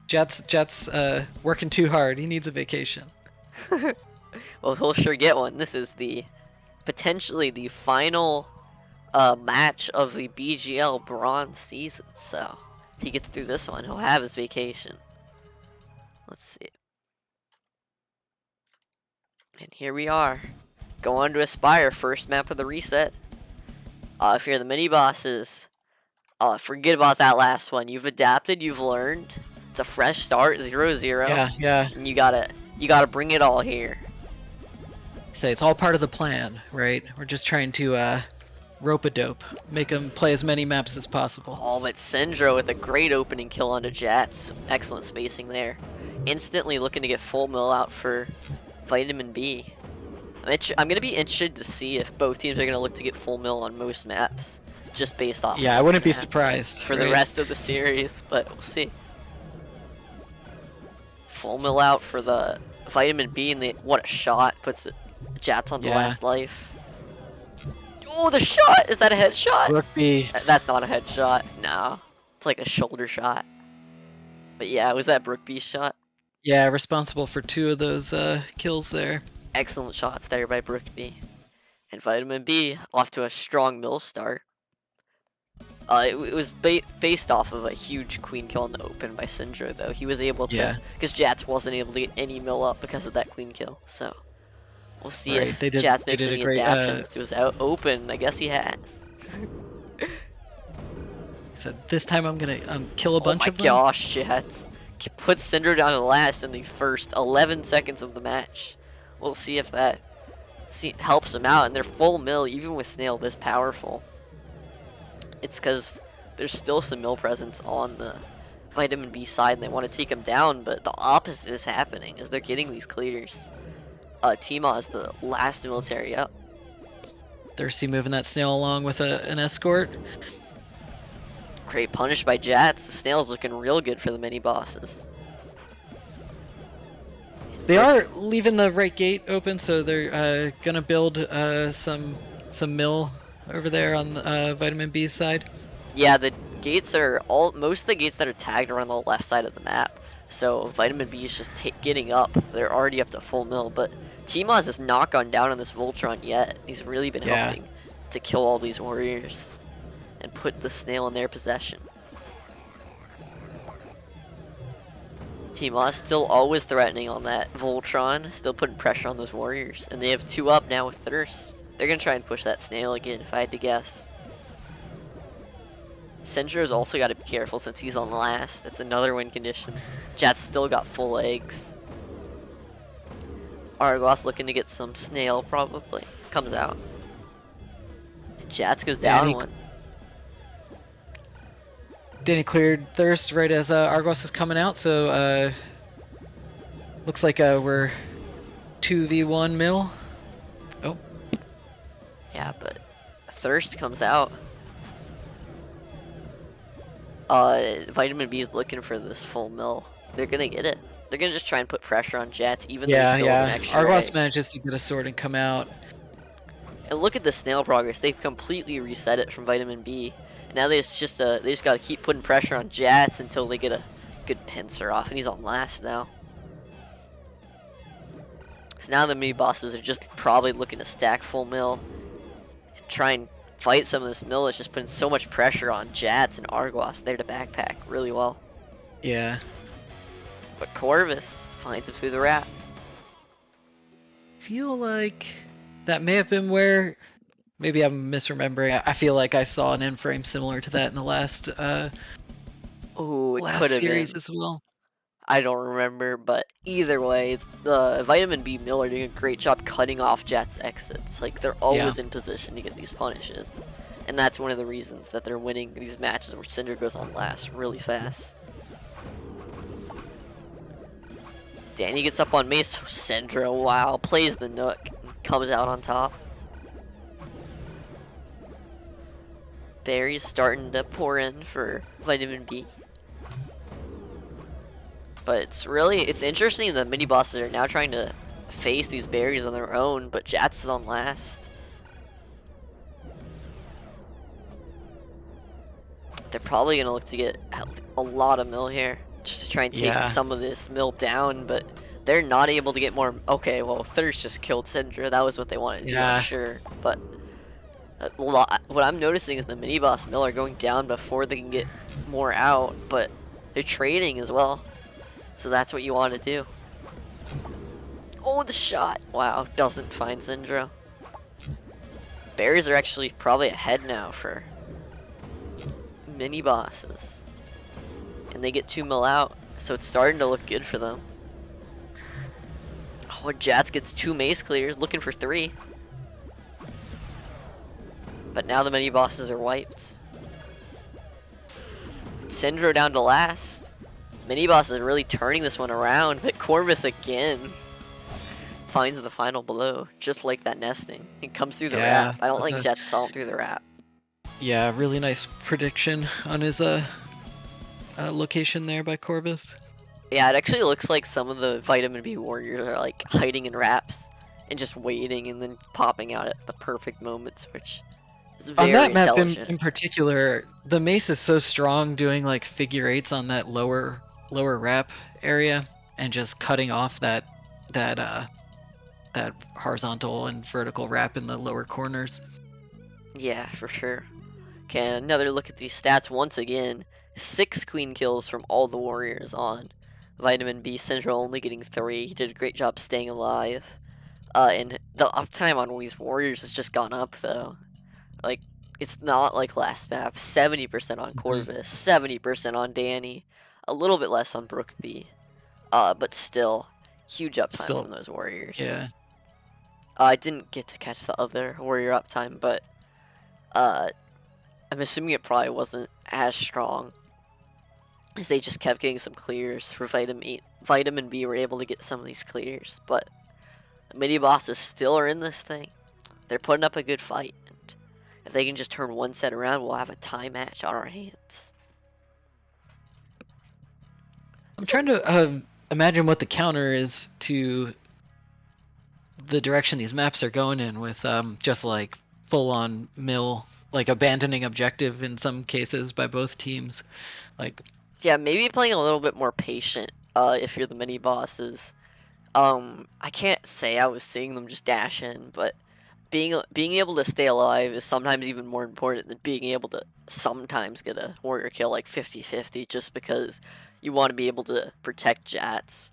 Jats working too hard. He needs a vacation. Well, he'll sure get one. This is potentially the final match of the BGL bronze season. So if he gets through this one, he'll have his vacation. Let's see. And here we are. Go on to Aspire, first map of the reset. If you're the mini bosses, forget about that last one. You've adapted, you've learned. It's a fresh start, 0-0. Yeah. And you gotta bring it all here. Say it's all part of the plan, right? We're just trying to rope-a-dope, make them play as many maps as possible. Oh, but Syndro with a great opening kill onto Jats. Excellent spacing there. Instantly looking to get full mill out for Vitamin B. I'm going to be interested to see if both teams are going to look to get full mill on most maps, just based off. Yeah, I wouldn't be surprised for the rest of the series, but we'll see. full mill out for the vitamin B, and what a shot. Puts Jats on the Yeah. last life. Oh, the shot! Is that a headshot? Brookby. That's not a headshot. No. It's like a shoulder shot. But yeah, was that Brookby's shot? Yeah, responsible for 2 of those kills there. Excellent shots there by Brookby. And Vitamin B off to a strong mill start. It was based off of a huge queen kill in the open by Syndra, though. He was able to, because Jats wasn't able to get any mill up because of that queen kill. So we'll see if Jats makes any adaptations to his open. I guess he has. So this time I'm gonna kill a bunch of them. Oh my gosh, Jats. Puts Syndra down to last in the first 11 seconds of the match. We'll see if that helps them out. And they're full mill, even with Snail this powerful. It's because there's still some mill presence on the Vitamin B side, and they want to take him down, but the opposite is happening as they're getting these clears. Tima is the last military up. Thirsty moving that Snail along with an escort. Great punish by Jats. The Snail's looking real good for the mini bosses. They are leaving the right gate open, so they're gonna build some mill over there on the Vitamin B side. Yeah, the gates are most of the gates that are tagged are on the left side of the map. So Vitamin B is just getting up. They're already up to full mill, but T-Moz has not gone down on this Voltron yet. He's really been helping to kill all these warriors and put the Snail in their possession. T-Moz still always threatening on that Voltron, still putting pressure on those warriors, and they have 2 up now with Thirst. They're gonna try and push that Snail again, if I had to guess. Sendra's also got to be careful since he's on last. That's another win condition. Jat's still got full eggs. Argos looking to get some Snail, probably. Comes out. Jats goes down one. Danny cleared Thirst right as Argos is coming out, so looks like we're 2v1 mill. Oh. Yeah, but Thirst comes out. Vitamin B is looking for this full mill. They're gonna get it. They're gonna just try and put pressure on Jats, even though he still has an extra Argos egg. manages to get a sword and come out. And look at the Snail progress. They've completely reset it from Vitamin B. And now they just gotta keep putting pressure on Jats until they get a good pincer off, and he's on last now. So now the mini bosses are just probably looking to stack full mill and try and fight some of this mill. It's just putting so much pressure on Jats and Argos there to backpack really well. Yeah. But Corvus finds him through the wrap. Feel like that may have been where, maybe I'm misremembering. I feel like I saw an end frame similar to that in the last It could have series been as well. I don't remember, but either way, the Vitamin B mill are doing a great job cutting off Jat's exits. Like, they're always in position to get these punishes. And that's one of the reasons that they're winning these matches where Syndra goes on last really fast. Danny gets up on Mace. Syndra, wow, plays the Nook. Comes out on top. Berry's starting to pour in for Vitamin B. But it's interesting the mini bosses are now trying to face these berries on their own, but Jats is on last. They're probably gonna look to get a lot of mill here, just to try and take some of this mill down, but they're not able to get more. Okay, well, Thirst just killed Syndra. That was what they wanted to do, I'm sure. But what I'm noticing is the mini boss mill are going down before they can get more out, but they're trading as well. So that's what you want to do. Oh, the shot! Wow, doesn't find Syndra. Berries are actually probably ahead now for mini bosses. And they get 2 mil out, so it's starting to look good for them. Oh, Jats gets 2 mace clears, looking for 3. But now the mini bosses are wiped. Syndra down to last. Mini boss is really turning this one around, but Corvus again finds the final blow, just like that nesting. It comes through the wrap. I don't think Jets saw him through the wrap. Yeah, really nice prediction on his location there by Corvus. Yeah, it actually looks like some of the Vitamin B warriors are like hiding in wraps and just waiting and then popping out at the perfect moments, which is On very that map intelligent. in particular, the mace is so strong doing like figure eights on that lower wrap area and just cutting off that that horizontal and vertical wrap in the lower corners. Yeah, for sure. Okay, another look at these stats once again. 6 queen kills from all the warriors on Vitamin B. Central only getting 3. He did a great job staying alive. And the uptime on these warriors has just gone up though. Like, it's not like last map. 70% on Mhm. Corvus, 70% on Danny, a little bit less on Brookby. But still, huge uptime Still, from those warriors. yeah. I didn't get to catch the other warrior uptime, but uh, I'm assuming it probably wasn't as strong, as they just kept getting some clears for Vitamin B were able to get some of these clears, but the mini bosses still are in this thing. They're putting up a good fight. And if they can just turn one set around, we'll have a tie match on our hands. I'm trying to imagine what the counter is to the direction these maps are going in with just like full on mill, like abandoning objective in some cases by both teams. Like, Yeah, maybe playing a little bit more patient if you're the mini bosses. I can't say I was seeing them just dash in, but being able to stay alive is sometimes even more important than being able to sometimes get a warrior kill like 50-50 just because you want to be able to protect Jats.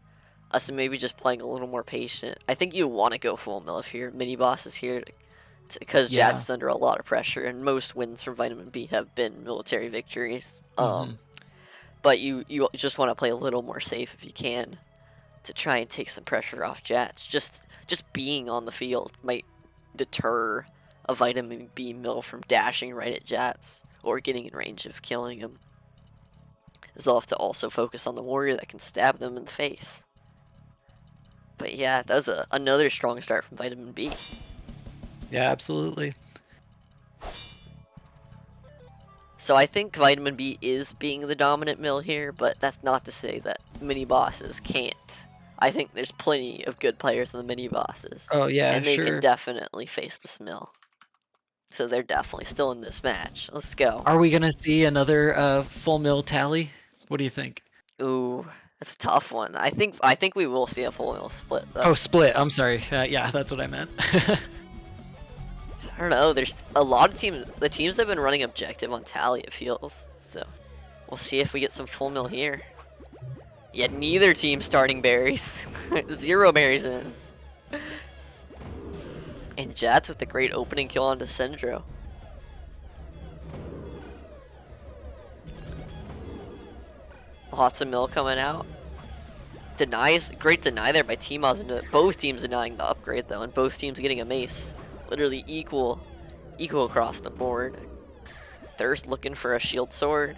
So maybe just playing a little more patient. I think you want to go full mill if your mini boss is here because yeah. Jats is under a lot of pressure and most wins from Vitamin B have been military victories. Hmm. But you just want to play a little more safe if you can to try and take some pressure off Jats. Just being on the field might deter a Vitamin B mill from dashing right at Jats or getting in range of killing him. As they'll have to also focus on the warrior that can stab them in the face. But yeah, that was another strong start from Vitamin B. Yeah, absolutely. So I think Vitamin B is being the dominant mill here, but that's not to say that mini bosses can't. I think there's plenty of good players in the mini bosses, Oh yeah, and they can sure. definitely face this mill. So they're definitely still in this match. Let's go. Are we gonna see another full mill tally? What do you think? Ooh, that's a tough one. I think we will see a full mill split Oh, though. split. I'm sorry. Yeah, that's what I meant. I don't know. There's a lot of teams. The teams that have been running objective on tally. It feels so. We'll see if we get some full mill here. Yet neither team starting berries. 0 berries in. And Jats with the great opening kill on Descendro. Lots of mill coming out. Great deny there by T-Moz into both teams denying the upgrade though, and both teams getting a mace. Literally equal across the board. Thirst looking for a shield sword.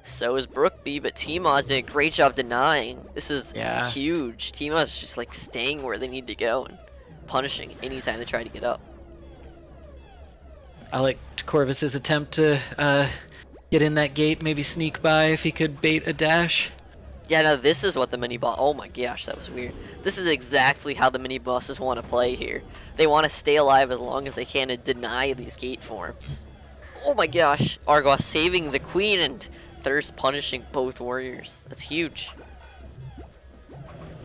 So is Brookby, but T-Moz did a great job denying. This is Yeah. huge. T-Moz is just like staying where they need to go and punishing anytime they try to get up. I liked Corvus's attempt to get in that gate, maybe sneak by if he could bait a dash. Yeah, no, this is what the mini boss. Oh my gosh, that was weird. This is exactly how the mini bosses want to play here. They want to stay alive as long as they can and deny these gate forms. Oh my gosh, Argos saving the queen and Thirst punishing both warriors. That's huge.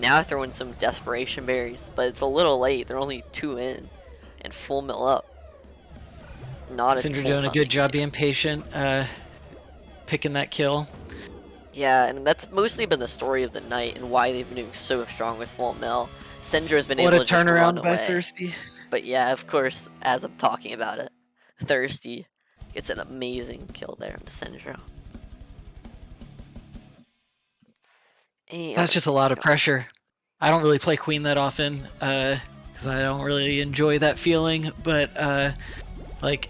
Now throw in some desperation berries, but it's a little late. They're only 2 in and full mill up. Not a Syndra full doing a time good job yet. being patient, picking that kill. Yeah, and that's mostly been the story of the night and why they've been doing so strong with full mill. Syndra's been What able a to just run turnaround by away. Thirsty. But yeah, of course, as I'm talking about it, Thirsty gets an amazing kill there on Syndra. And That's just a lot of pressure. I don't really play Queen that often, because I don't really enjoy that feeling, but like,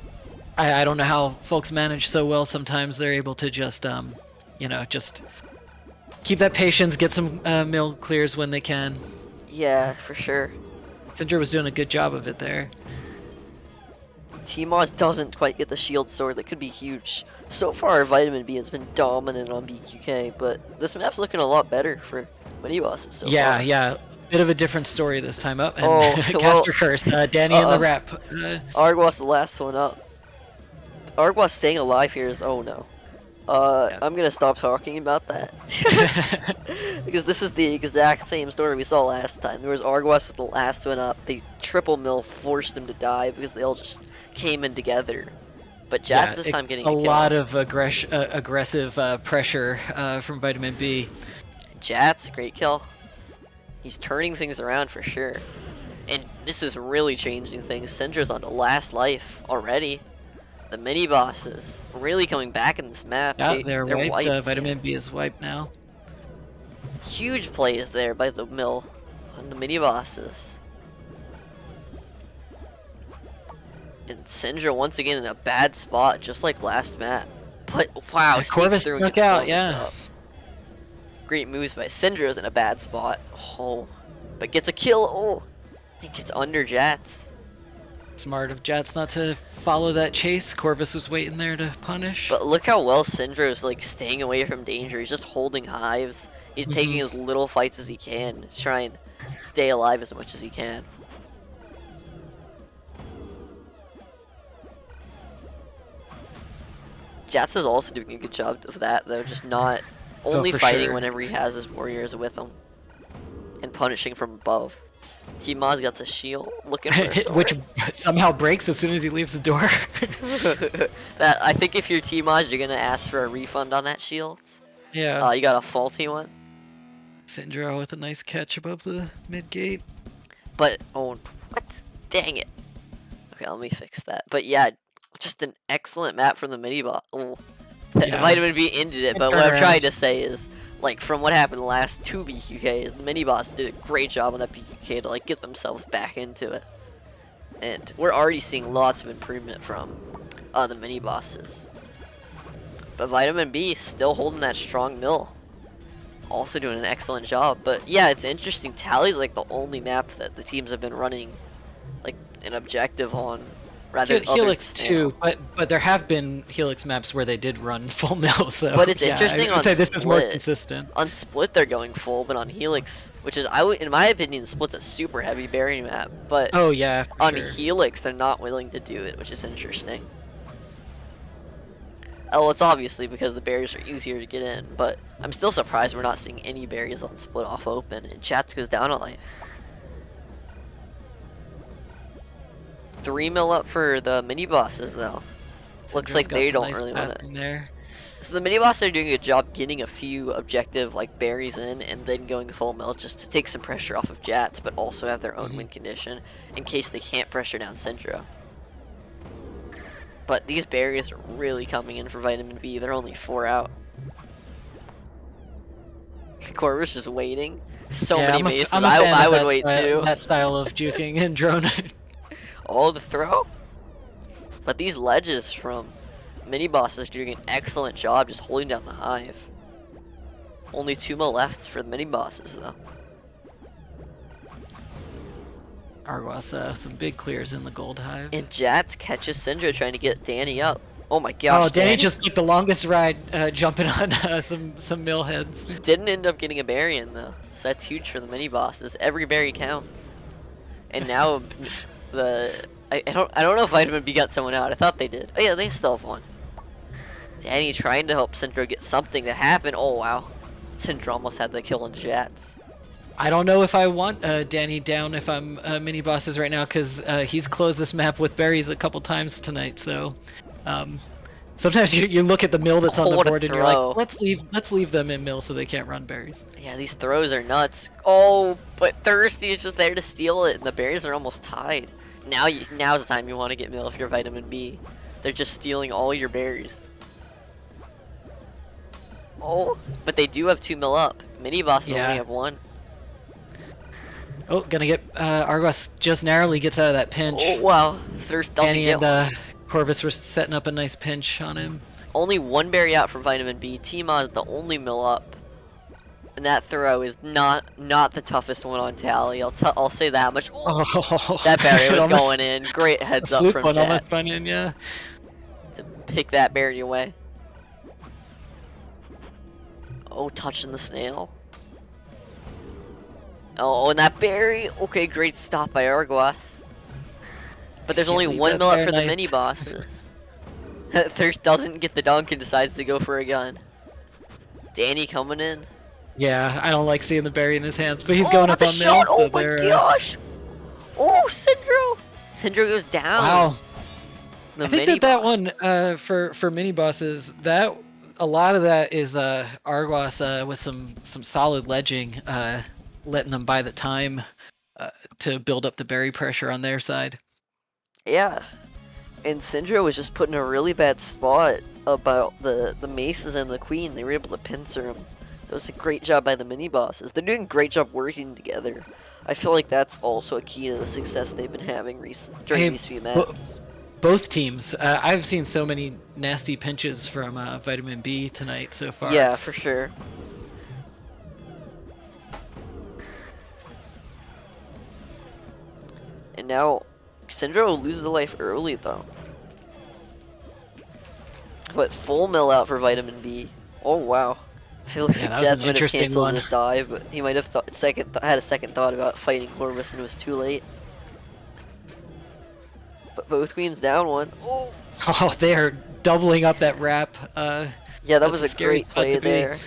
I don't know how folks manage so well. Sometimes they're able to just, just keep that patience, get some mill clears when they can. yeah, for sure. Syndra was doing a good job of it there. T-Moz doesn't quite get the shield sword. That could be huge. So far, Vitamin B has been dominant on BQK, but this map's looking a lot better for mini bosses so Yeah, far. yeah. Bit of a different story this time up. And Oh, well, Caster Curse, Danny in the rep. Argwas the last one up. Argwas staying alive here is, oh no. Yeah. I'm gonna stop talking about that. Because this is the exact same story we saw last time. There was Argwas was the last one up. The triple mill forced him to die because they all just came in together. But Jats this time getting a kill. lot of aggressive pressure from Vitamin B. Jats, great kill. He's turning things around for sure. And this is really changing things. Syndra's on the last life already. The mini bosses really coming back in this map. Yeah, they're wiped. wiped. Vitamin B is wiped now. Huge plays there by the mill on the mini bosses. And Syndra once again in a bad spot, just like last map. But wow, Yeah, sneaks Corvus through and snuck gets out, bonus yeah. up. Great moves by Syndra's in a bad spot. Oh, but gets a kill. Oh, he gets under Jats. Smart of Jats not to follow that chase. Corvus was waiting there to punish. But look how well Syndra is like staying away from danger. He's just holding hives. He's taking as little fights as he can to try and stay alive as much as he can. Jats is also doing a good job of that though, just not only fighting sure. whenever he has his warriors with him and punishing from above. T-Moz got a shield, looking for a sword. Which somehow breaks as soon as he leaves the door. I think if you're T-Moz, you're gonna ask for a refund on that shield. Yeah. You got a faulty one. Syndra with a nice catch above the mid gate. But, oh, what? Dang it. Okay, let me fix that. But yeah, just an excellent map from the mini-bot. Oh, Yeah. Vitamin B ended it, Good but what I'm turnaround. trying to say is, like, from what happened the last 2 BQKs, the mini-bots did a great job on that BQK to, like, get themselves back into it. And we're already seeing lots of improvement from the mini-bosses. But Vitamin B still holding that strong mill. Also doing an excellent job. But yeah, it's interesting. Tally's like the only map that the teams have been running like an objective on, rather than Helix others too, now. but there have been Helix maps where they did run full mill. So But it's yeah, interesting I would on say this is more Split. consistent. On Split they're going full, but on Helix, which is in my opinion, Split's a super heavy berry map. But Oh yeah, for on sure. Helix they're not willing to do it, which is interesting. Oh, well, it's obviously because the berries are easier to get in, but I'm still surprised we're not seeing any berries on Split off open, and Chats goes down a life. 3 mil up for the mini bosses though. Looks Syndra's like got they some don't nice really want path to. in there. So the mini bosses are doing a good job getting a few objective like berries in, and then going full mil just to take some pressure off of Jats, but also have their own win condition in case they can't pressure down Syndra. But these berries are really coming in for Vitamin B. They're only 4 out. Corvus just waiting. So Yeah, many maces. I'm a fan I of would that wait style, too. That style of juking and drone. Oh, the throw. But these ledges from mini bosses are doing an excellent job just holding down the hive. Only 2 mil left for the mini bosses though. Argwas, some big clears in the gold hive. And Jats catches Syndra trying to get Danny up. Oh my gosh, Oh, Danny just took the longest ride jumping on some mill heads. didn't end up getting a berry in though. So that's huge for the mini bosses. Every berry counts. And now I don't know if Vitamin B got someone out. I thought they did. Oh yeah, they still have one. Danny trying to help Syndra get something to happen. Oh wow. Syndra almost had the kill on Jats. I don't know if I want Danny down if I'm mini bosses right now, because he's closed this map with berries a couple times tonight. So sometimes you look at the mill that's on the What a board and you're throw. like, let's leave them in mill so they can't run berries. Yeah, these throws are nuts. Oh, but Thirsty is just there to steal it, and the berries are almost tied. Now's the time you want to get mill if you're Vitamin B. They're just stealing all your berries. Oh, but they do have 2 mil up. Mini bosses Yeah. only have 1. Oh, gonna get Argwas just narrowly gets out of that pinch. Oh wow, Thirst doesn't Danny get and Corvus were setting up a nice pinch on him. only 1 berry out from Vitamin B. T-Ma is the only mill up. And that throw is not the toughest one on Tally. I'll say that much. Oh, Oh, that berry it was almost- going in. Great heads up Fluke from one almost Jats went in, yeah. to pick that berry away. Oh, touching the snail. Oh, and that berry. Okay, great stop by Argos. But there's Can't only leave one that mill up there, for the nice. mini bosses. Thirst doesn't get the dunk and decides to go for a gun. Danny coming in. Yeah, I don't like seeing the berry in his hands, but he's Oh, going but up the on shot! mill, so Oh my they're gosh! Oh, Syndro! Syndro goes down. wow. The I think mini that one bosses. for mini bosses, that a lot of that is Argos with some solid ledging, letting them buy the time uh, to build up the berry pressure on their side. Yeah. And Syndro was just put in a really bad spot about the maces and the queen. They were able to pincer him. It was a great job by the mini bosses. They're doing a great job working together. I feel like that's also a key to the success they've been having during Hey, these few bo- maps. both teams. I've seen so many nasty pinches from Vitamin B tonight so far. Yeah, for sure. And now, Syndro loses a life early though. But full mill out for Vitamin B. Oh wow. It looks Yeah, like that was an Jets might have interesting canceled one. this dive, but he might have had a second thought about fighting Corvus and it was too late. But both queens down one. Oh! Oh, they are doubling up that wrap. Yeah, that That's was a a scary great spot play to be. there.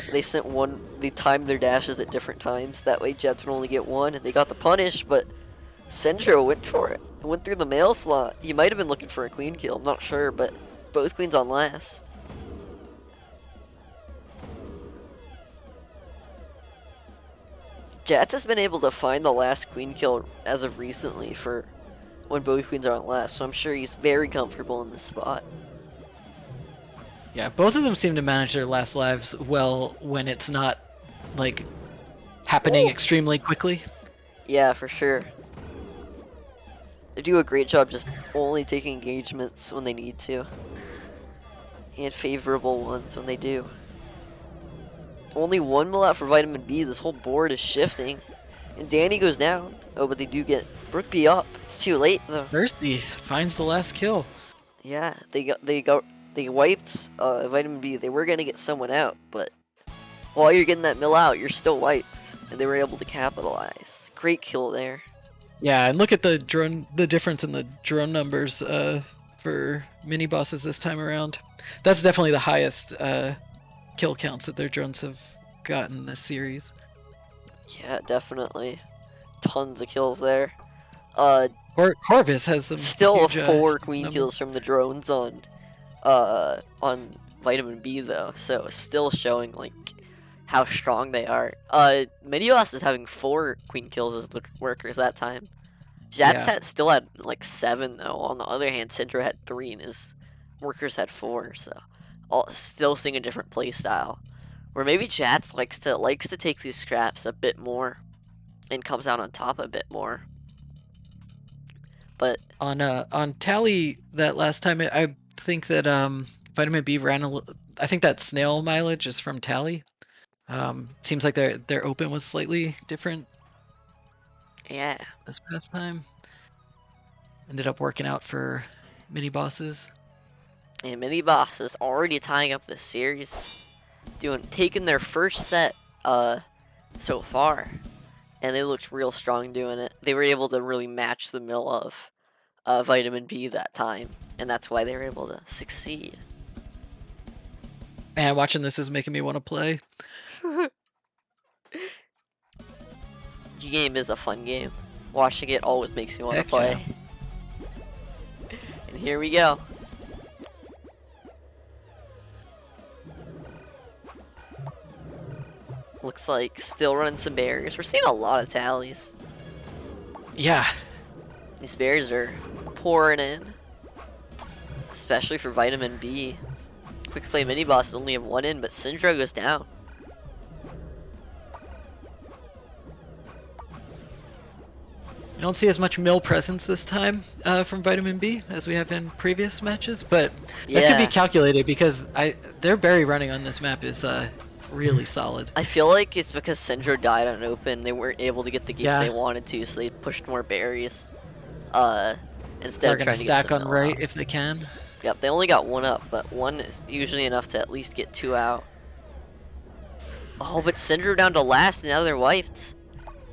They timed their dashes at different times. That way Jets would only get one, and they got the punish, but Centro went for it. It went through the mail slot. He might have been looking for a queen kill, I'm not sure, but both queens on last. Jets has been able to find the last queen kill as of recently for when both queens are on last, so I'm sure he's very comfortable in this spot. Yeah, both of them seem to manage their last lives well when it's not like happening Ooh. extremely quickly. Yeah, for sure. They do a great job just only taking engagements when they need to. And favorable ones when they do. Only one mill out for Vitamin B. This whole board is shifting. And Danny goes down. Oh, but they do get Brook B up. It's too late though. Thirsty finds the last kill. Yeah, they wiped Vitamin B. They were gonna get someone out, but while you're getting that mill out, you're still wiped, and they were able to capitalize. Great kill there. Yeah, and look at the difference in the drone numbers for mini bosses this time around. That's definitely the highest kill counts that their drones have gotten this series. Yeah, definitely. Tons of kills there. Corvus has some Still huge, 4 queen numbers. kills from the drones on Vitamin B though, so still showing like how strong they are. Minios is having 4 queen kills as the workers that time. Jats still had like 7 though. On the other hand, Syndra had 3 and his workers had 4, so still seeing a different play style. Where maybe Jats likes to take these scraps a bit more and comes out on top a bit more. But on Tally that last time, I think that Vitamin B ran I think that snail mileage is from Tally. Seems like their open was slightly different. yeah, This past time ended up working out for mini bosses. and mini boss is already tying up this series, taking their first set so far, and they looked real strong doing it. They were able to really match the mill of Vitamin B that time, and that's why they were able to succeed. Man, watching this is making me want to play. The game is a fun game. Watching it always makes me want to Heck play. yeah. And here we go. Looks like still running some barriers. We're seeing a lot of tallies. Yeah. These berries are pouring in. Especially for Vitamin B. Quick play mini bosses only have 1 in, but Syndra goes down. I don't see as much mill presence this time from Vitamin B as we have in previous matches, but that could be calculated because their berry running on this map is really solid. I feel like it's because Syndra died on open. They weren't able to get the gates they wanted to, so they pushed more berries. Instead of trying to get stack on right if they can. Yep, they only got 1 up, but 1 is usually enough to at least get 2 out. Oh, but Syndra down to last, and now they're wiped.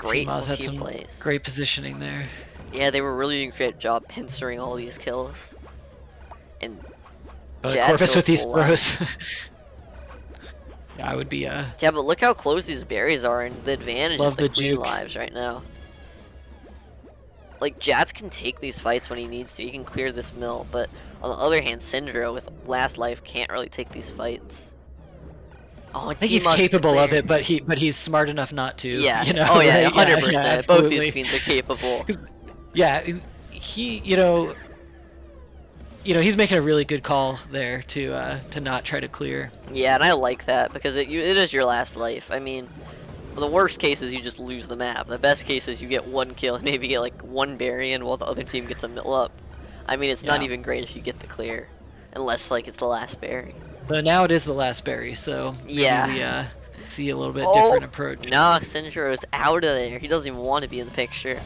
Great T-Moz had team some plays. great positioning there. Yeah, they were really doing a great job pincering all these kills. And Jazz Corvus goes with these full throws. lives. Yeah, I would be Yeah, but look how close these berries are, and the advantage is love the the queen juke. lives right now. Like, Jats can take these fights when he needs to. He can clear this mill, but on the other hand, Syndra with last life can't really take these fights. Oh, I think he's T-Moz gets a capable of clear. it, but he's smart enough not to. Yeah. You know, Oh yeah, right? Yeah, 100%. Both these absolutely. queens are capable. Yeah, he, he's making a really good call there to not try to clear. Yeah, and I like that because it is your last life. I mean, the worst case is you just lose the map. The best case is you get one kill and maybe get like one berry in while the other team gets a mill up. I mean, it's not Yeah. even great if you get the clear, unless like it's the last berry. But now it is the last berry, so maybe Yeah. we see a little bit different approach. No, Syndra is out of there. He doesn't even want to be in the picture.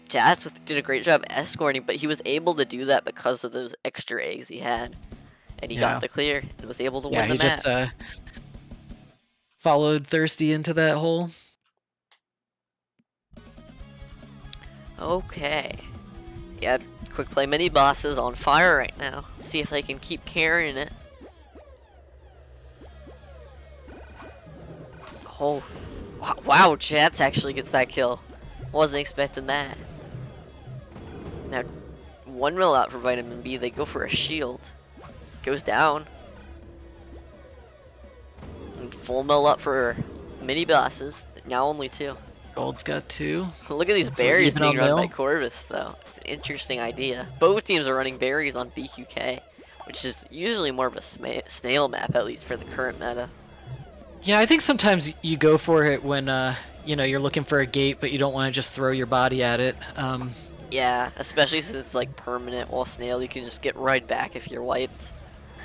Jats did a great job escorting, but he was able to do that because of those extra eggs he had. And he got the clear and was able to win the he map. just followed Thirsty into that hole. Okay. Yeah, quick play mini bosses on fire right now. Let's see if they can keep carrying it. Oh, wow, Jats actually gets that kill. Wasn't expecting that. Now, 1 mil out for Vitamin B. They go for a shield. Goes down. And full mil up for mini bosses. Now only 2. Gold's got 2. Look at these So berries even being on run by mill? Corvus, though. It's an interesting idea. Both teams are running berries on BQK, which is usually more of a snail map, at least for the current meta. Yeah, I think sometimes you go for it when you're looking for a gate, but you don't want to just throw your body at it. Yeah, especially since it's like permanent, while snail you can just get right back if you're wiped.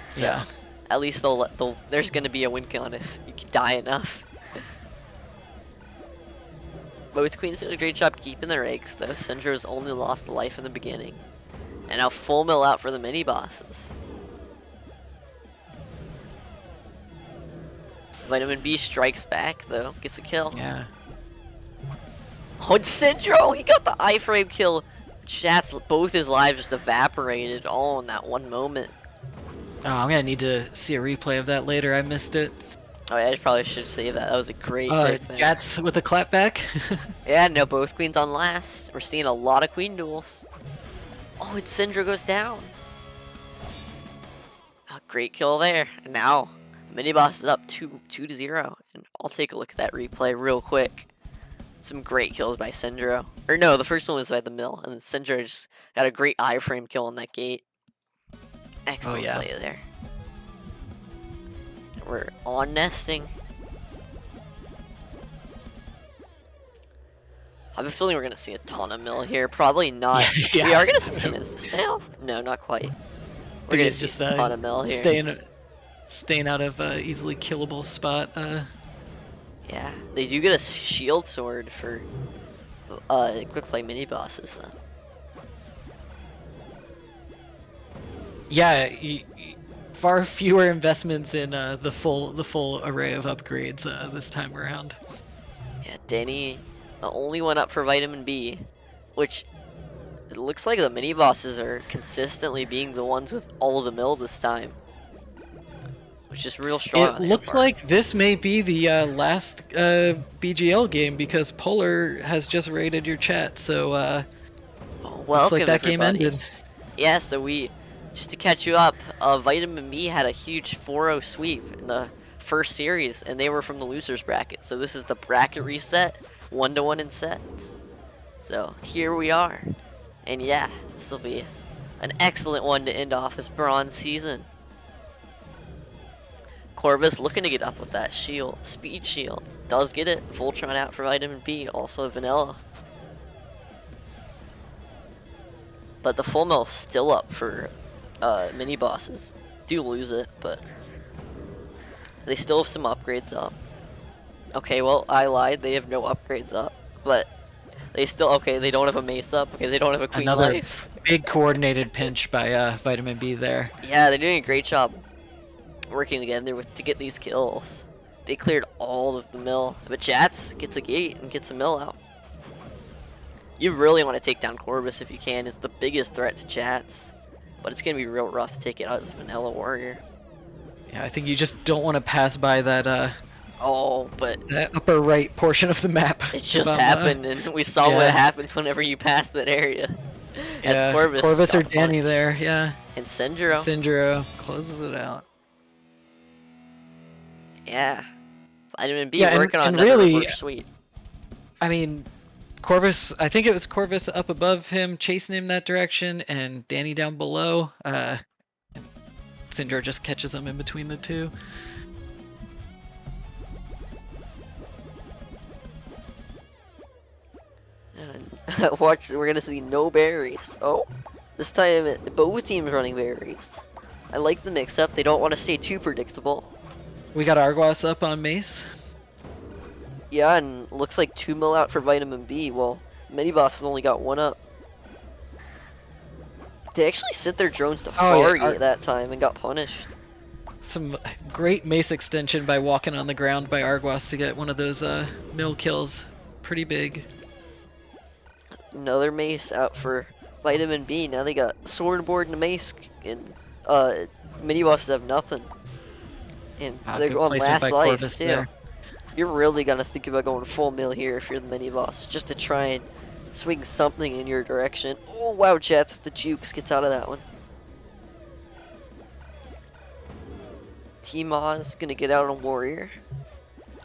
So, Yeah. at least there's going to be a win count if you can die enough. Both queens did a great job keeping their eggs, though. Syndra's only lost a life in the beginning. And now full mill out for the mini bosses. Vitamin B strikes back, though. Gets a kill. Yeah. Oh, it's Syndra! He got the iframe kill. Chat's both his lives just evaporated all in that one moment. Oh, I'm gonna need to see a replay of that later. I missed it. Oh yeah, I probably should save that. That was a great thing. Jats with a clapback. Yeah, no, both queens on last. We're seeing a lot of queen duels. Oh, and Syndra goes down. A great kill there. And now, mini boss is up 2-0. And I'll take a look at that replay real quick. Some great kills by Syndra. Or no, the first one was by the mill. And then Syndra just got a great iframe kill on that gate. Excellent play there. We're on nesting. I have a feeling we're going to see a ton of mill here. Probably not. Yeah. We are going to see some insta now? No, not quite. We're going to see just a ton of mill here. Staying out of easily killable spot. Yeah, they do get a shield sword for quick play mini bosses though. Yeah, far fewer investments in the full array of upgrades this time around. Yeah, Danny, the only one up for Vitamin B, which it looks like the mini bosses are consistently being the ones with all the mill this time, which is real strong. It looks like this may be the last BGL game because Polar has just raided your chat, so welcome looks like that everybody. game ended. Yeah, so just to catch you up, Vitamin B had a huge 4-0 sweep in the first series, and they were from the losers bracket. So this is the bracket reset, 1-1 in sets. So here we are, and yeah, this will be an excellent one to end off this bronze season. Corvus looking to get up with that shield, speed shield, does get it. Voltron out for Vitamin B, also Vanilla. But the full mill still up for mini bosses. Do lose it, but they still have some upgrades up. Okay, well, I lied. They have no upgrades up, but they still, okay, they don't have a mace up. Okay, they don't have a queen Another life. big coordinated pinch by Vitamin B there. Yeah, they're doing a great job working together to get these kills. They cleared all of the mill, but Jats gets a gate and gets a mill out. You really want to take down Corvus if you can. It's the biggest threat to Jats, but it's going to be real rough to take it out as a vanilla warrior. Yeah, I think you just don't want to pass by that Oh, but that upper right portion of the map. it just happened, and we saw what happens whenever you pass that area. As Corvus or Danny there, yeah. And Syndro. Syndro closes it out. Yeah. Vitamin B Yeah, working on and another really, reverse sweep. I mean, Corvus, I think it was Corvus up above him, chasing him that direction, and Danny down below. Syndro just catches him in between the two. And watch, we're gonna see no berries. Oh, this time both teams running berries. I like the mix-up. They don't want to stay too predictable. We got Argos up on Mace. Yeah, and looks like 2 mil out for Vitamin B. Well, Miniboss has only got 1 up. They actually sent their drones to Fargate that time and got punished. Some great Mace extension by walking on the ground by Argos to get one of those mill kills. Pretty big. Another Mace out for Vitamin B. Now they got Swordboard and a Mace, and Minibosses have nothing. And they're going last life too. There. You're really gonna think about going full mill here if you're the Miniboss, just to try and swing something in your direction. Oh wow, Jets with the jukes gets out of that one. T-Maw's gonna get out on Warrior.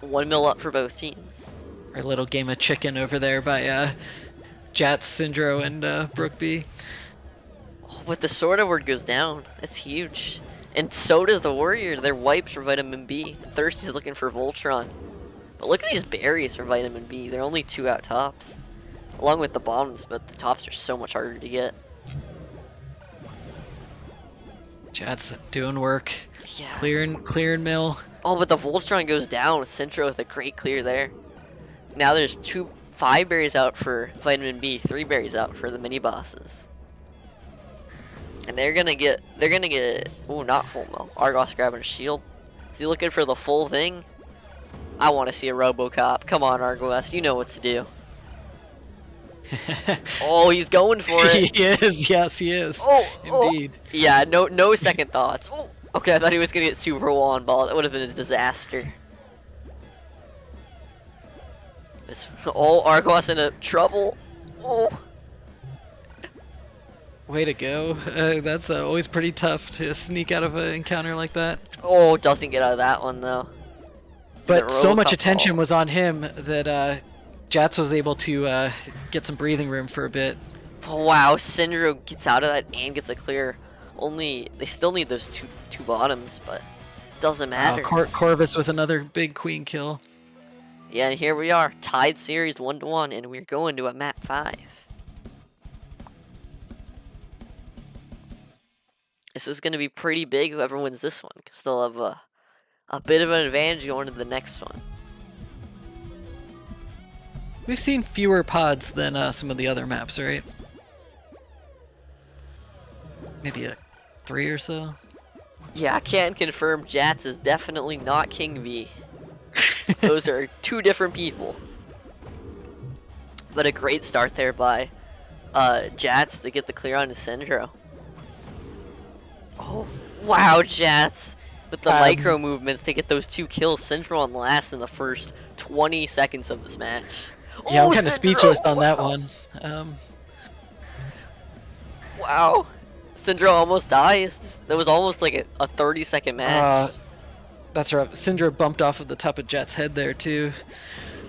1 mil up for both teams. Our little game of chicken over there by Jats, Syndro, and Brookby. Oh, but the Sword Word goes down. That's huge. And so does the Warrior. They're wipes for Vitamin B. Thirsty's looking for Voltron. But look at these berries for Vitamin B. They're only 2 out tops. Along with the bottoms, but the tops are so much harder to get. Jats doing work. Yeah. Clearing mill. Oh, but the Voltron goes down with Syndro with a great clear there. Now there's 5 berries out for Vitamin B, 3 berries out for the mini bosses. And they're gonna get, ooh, not full mill. Argos grabbing a shield. Is he looking for the full thing? I want to see a Robocop. Come on, Argos, you know what to do. Oh, he's going for it. He is, yes, he is. Oh, indeed. Oh. Yeah, no second thoughts. Oh. Okay, I thought he was gonna get Super Wall ball. That would have been a disaster. Argos in trouble. Oh. Way to go. That's always pretty tough to sneak out of an encounter like that. Oh, doesn't get out of that one though. But so much attention was on him that Jats was able to get some breathing room for a bit. Wow, Syndro gets out of that and gets a clear. Only, they still need those two bottoms, but it doesn't matter. Corvus with another big queen kill. Yeah, and here we are, tied series 1-1, and we're going to a map 5. This is going to be pretty big, whoever wins this one, because they'll have a bit of an advantage going to the next one. We've seen fewer pods than some of the other maps, right? Maybe 3 or so. Yeah, I can confirm Jats is definitely not King V. Those are 2 different people. But a great start there by Jats to get the clear on to Syndro. Oh, wow, Jats with the micro movements to get those 2 kills. Syndro on last in the first 20 seconds of this match. Yeah, I'm kind of speechless on that one. Wow. Syndro almost dies. That was almost like a 30-second match. That's right. Syndro bumped off of the top of Jet's head there, too.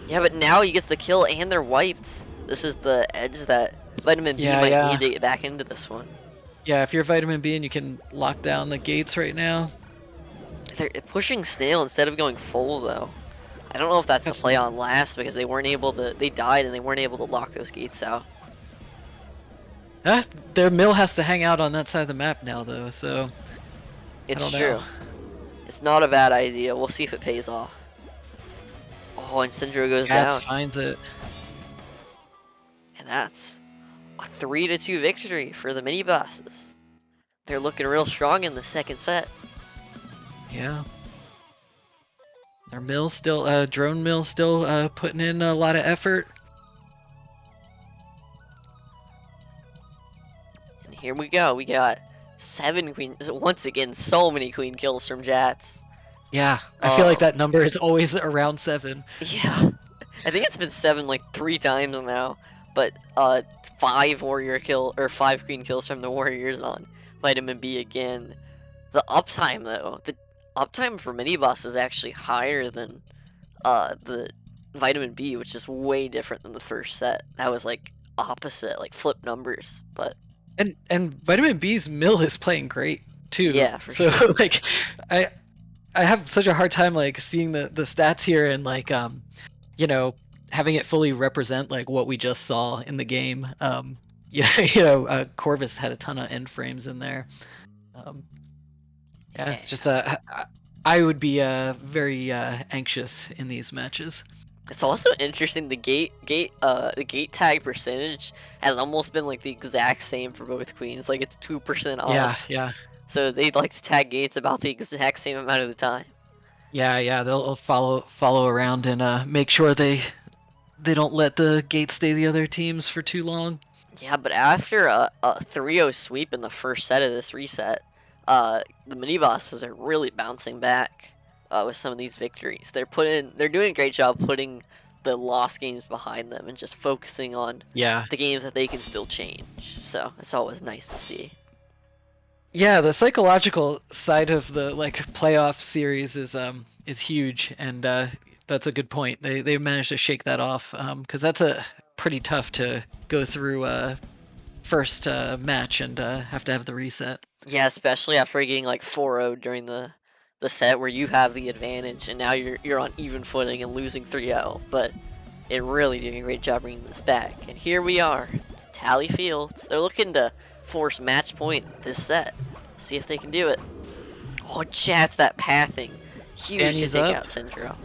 Yeah, but now he gets the kill and they're wiped. This is the edge that Vitamin B might need to get back into this one. Yeah, if you're Vitamin B and you can lock down the gates right now. They're pushing Snail instead of going full, though. I don't know if that's the play on last because they weren't able to. They died and they weren't able to lock those gates out. Their mill has to hang out on that side of the map now, though, so. It's true. It's not a bad idea. We'll see if it pays off. Oh, and Syndro goes down. Finds it. And that's a 3-2 victory for the mini bosses. They're looking real strong in the second set. Yeah. Our mill still, drone mill still putting in a lot of effort. And here we go. We got 7 queen. Once again, so many queen kills from Jats. Yeah, I feel like Um, that number is always around 7. yeah, I think it's been 7 like 3 times now. But 5 warrior kill or 5 queen kills from the warriors on Vitamin B again. The uptime though, the uptime for mini boss is actually higher than the Vitamin B, which is way different than the first set. That was like opposite, like flip numbers. But And Vitamin B's mill is playing great too. yeah, for So sure. like I I have such a hard time like seeing the stats here and like you know having it fully represent like what we just saw in the game. Yeah, Corvus had a ton of end frames in there. Um, yeah, Yeah. it's just I would be very anxious in these matches. It's also interesting. The gate tag percentage has almost been like the exact same for both queens. Like it's 2% Yeah, off. yeah. So they'd like to tag gates about the exact same amount of the time. Yeah, they'll follow around and make sure they don't let the gate stay the other teams for too long. Yeah, but after a 3-0 sweep in the first set of this reset, the mini bosses are really bouncing back with some of these victories. They're doing a great job putting the lost games behind them and just focusing on Yeah. the games that they can still change. So it's always nice to see. Yeah, the psychological side of the like playoff series is huge, and that's a good point. They managed to shake that off because that's a pretty tough to go through first match and have to have the reset. Yeah, especially after getting like 4-0 during the set where you have the advantage and now you're on even footing and losing 3-0. But it really doing a great job bringing this back. And here we are, Tally Fields. They're looking to force match point this set. See if they can do it. Oh, Jats, that pathing. Huge Danny's to take up. out Syndrome.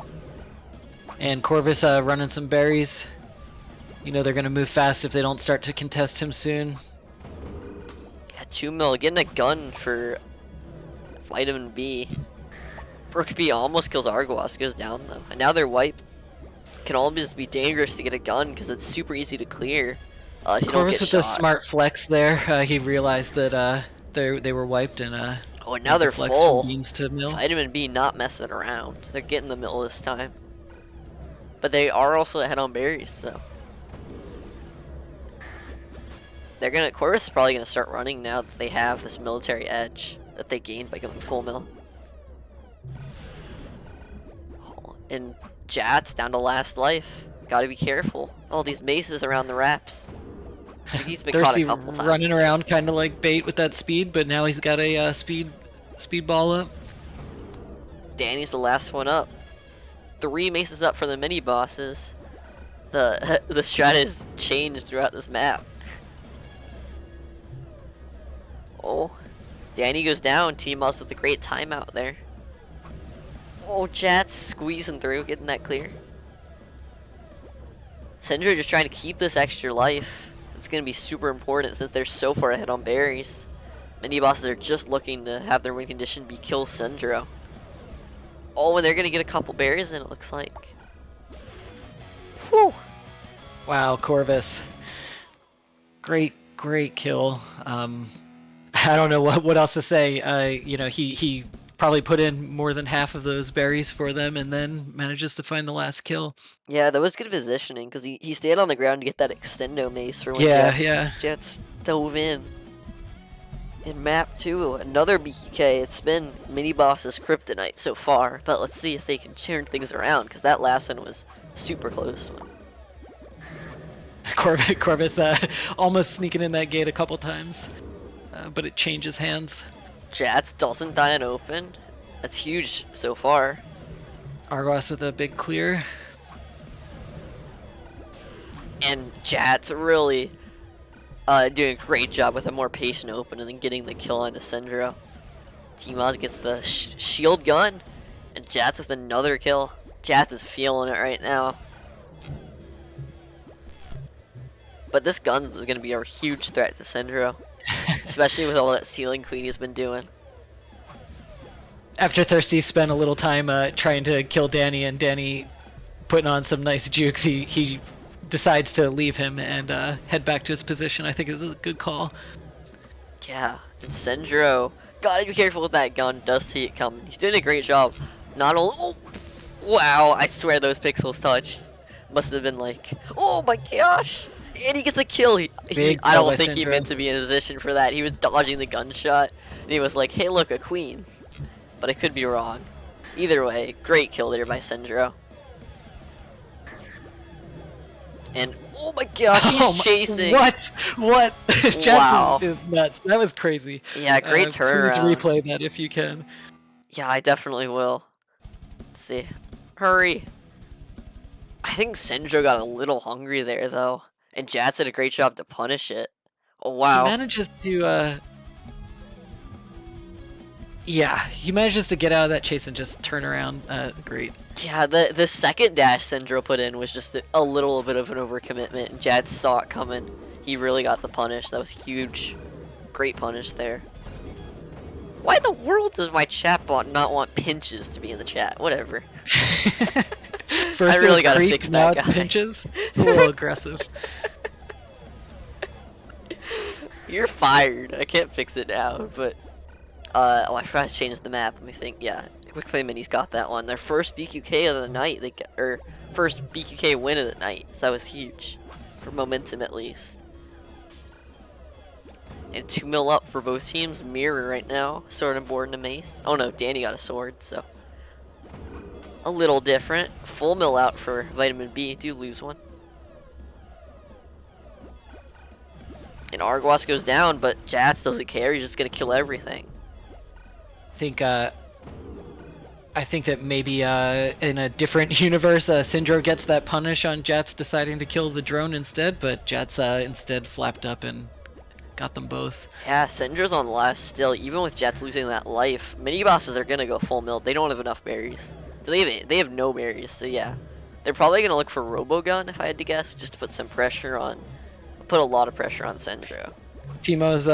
And Corvus running some berries. You know they're gonna move fast if they don't start to contest him soon. Yeah, 2 mil. Getting a gun for Vitamin B. Brook B almost kills Argos, goes down though. And now they're wiped. Can almost be dangerous to get a gun because it's super easy to clear if you don't Corvus get with shot. a smart flex there. He realized that they were wiped and Oh, and now they're flex full. from beans to mill. Vitamin B not messing around. They're getting the mill this time. But they are also ahead on berries, so. Corvus is probably gonna start running now that they have this military edge that they gained by going full mill. Oh, and Jats down to last life. Gotta be careful. All these maces around the wraps. I think he's been caught a Thirsty couple times. running around kind of like bait with that speed, but now he's got a speed ball up. Danny's the last one up. 3 maces up for the mini bosses. The strat has changed throughout this map. Oh, Danny goes down. T-Mouse with a great timeout there. Oh, Jats squeezing through, getting that clear. Syndra just trying to keep this extra life. It's going to be super important since they're so far ahead on berries. Mini bosses are just looking to have their win condition be kill Syndra. Oh, and they're going to get a couple berries in, it looks like. Whew. Wow, Corvus. Great kill. I don't know what else to say. You know, he probably put in more than half of those berries for them and then manages to find the last kill. Yeah, that was good positioning because he stayed on the ground to get that extendo mace for when Jets dove in. In map 2, another BK. It's been mini boss's kryptonite so far, but let's see if they can turn things around because that last one was super close one. Corvus almost sneaking in that gate a couple times, but it changes hands. Jats doesn't die in open. That's huge so far. Argos with a big clear. And Jats really doing a great job with a more patient open and then getting the kill onto Syndra. T-Moz gets the shield gun, and Jats with another kill. Jats is feeling it right now. But this gun is going to be a huge threat to Syndra, especially with all that ceiling queen he's been doing. after Thirsty spent a little time trying to kill Danny, and Danny putting on some nice jukes, he decides to leave him and head back to his position. I think it was a good call. Yeah, and Sendro, gotta be careful with that gun, does see it coming. He's doing a great job. Not only, oh, wow, I swear those pixels touched. Must have been like, oh my gosh. And he gets a kill. I don't think he meant to be in a position for that. He was dodging the gunshot. And he was like, hey look, a queen. But I could be wrong. Either way, great kill there by Sendro. And oh my gosh, he's chasing. What? Wow. is nuts. That was crazy. Yeah, great turnaround. Please replay that if you can. Yeah, I definitely will. Let's see. Hurry. I think Sendro got a little hungry there though. And Jats did a great job to punish it. Oh wow. He manages to yeah, he manages to get out of that chase and just turn around. Great. Yeah, the second dash Sendro put in was just a little bit of an overcommitment, and Jad saw it coming. He really got the punish. That was huge. Great punish there. Why in the world does my chatbot not want pinches to be in the chat? Whatever. First I really gotta creep, fix now that guy. Pinches. A little aggressive. You're fired. I can't fix it now, but oh, I forgot to change the map. Let me think. Yeah, Quick Play Minis got that one. Their first BQK of the night. Or first BQK win of the night. So that was huge for momentum at least. And 2 mil up for both teams. Mirror right now. Sword and board and a mace. Oh no, Danny got a sword. So a little different. Full mil out for Vitamin B. Do lose one. And Argwas goes down, but Jats doesn't care. He's just gonna kill everything. I think that maybe in a different universe, Syndro gets that punish on Jats deciding to kill the drone instead, but Jats instead flapped up and got them both. Yeah, Syndro's on last still. Even with Jats losing that life, mini bosses are gonna go full mil. They don't have enough berries. They have no berries, so yeah. They're probably gonna look for Robogun, if I had to guess, just to put some pressure on. Put a lot of pressure on Sendro. Timo's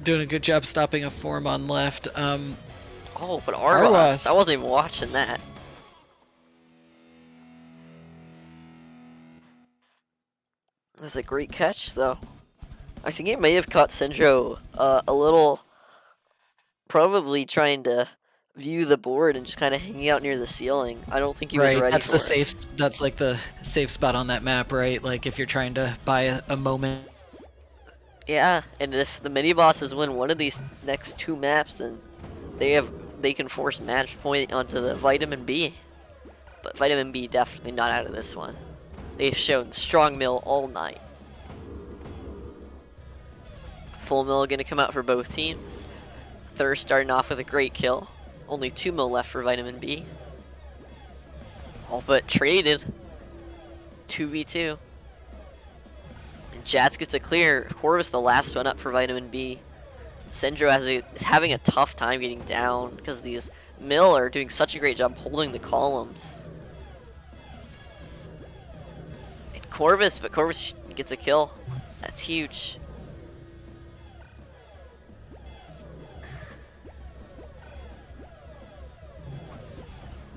doing a good job stopping a form on left. Oh, but Argwas, I wasn't even watching that. That's a great catch, though. I think he may have caught Sendro a little, probably trying to view the board and just kind of hanging out near the ceiling. I don't think he was ready for it. That's like the safe spot on that map, right? Like if you're trying to buy a moment. Yeah, and if the mini bosses win one of these next 2 maps, then they can force match point onto the Vitamin B. But Vitamin B definitely not out of this one. They've shown strong mill all night. Full mill gonna come out for both teams. Thirst starting off with a great kill. Only 2 mil left for Vitamin B. All but traded. 2v2. And Jats gets a clear. Corvus the last one up for Vitamin B. Sendro is having a tough time getting down because these mill are doing such a great job holding the columns. And Corvus gets a kill. That's huge.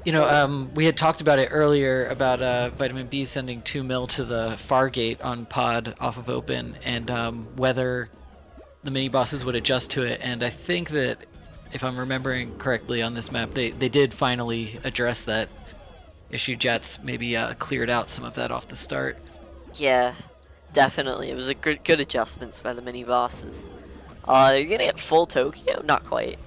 You know, we had talked about it earlier about Vitamin B sending 2 mil to the far gate on pod off of open, and whether the mini bosses would adjust to it. And I think that, if I'm remembering correctly on this map, they did finally address that issue. Jats maybe cleared out some of that off the start. Yeah, definitely. It was a good adjustments by the mini bosses. You're gonna get full Tokyo? Not quite.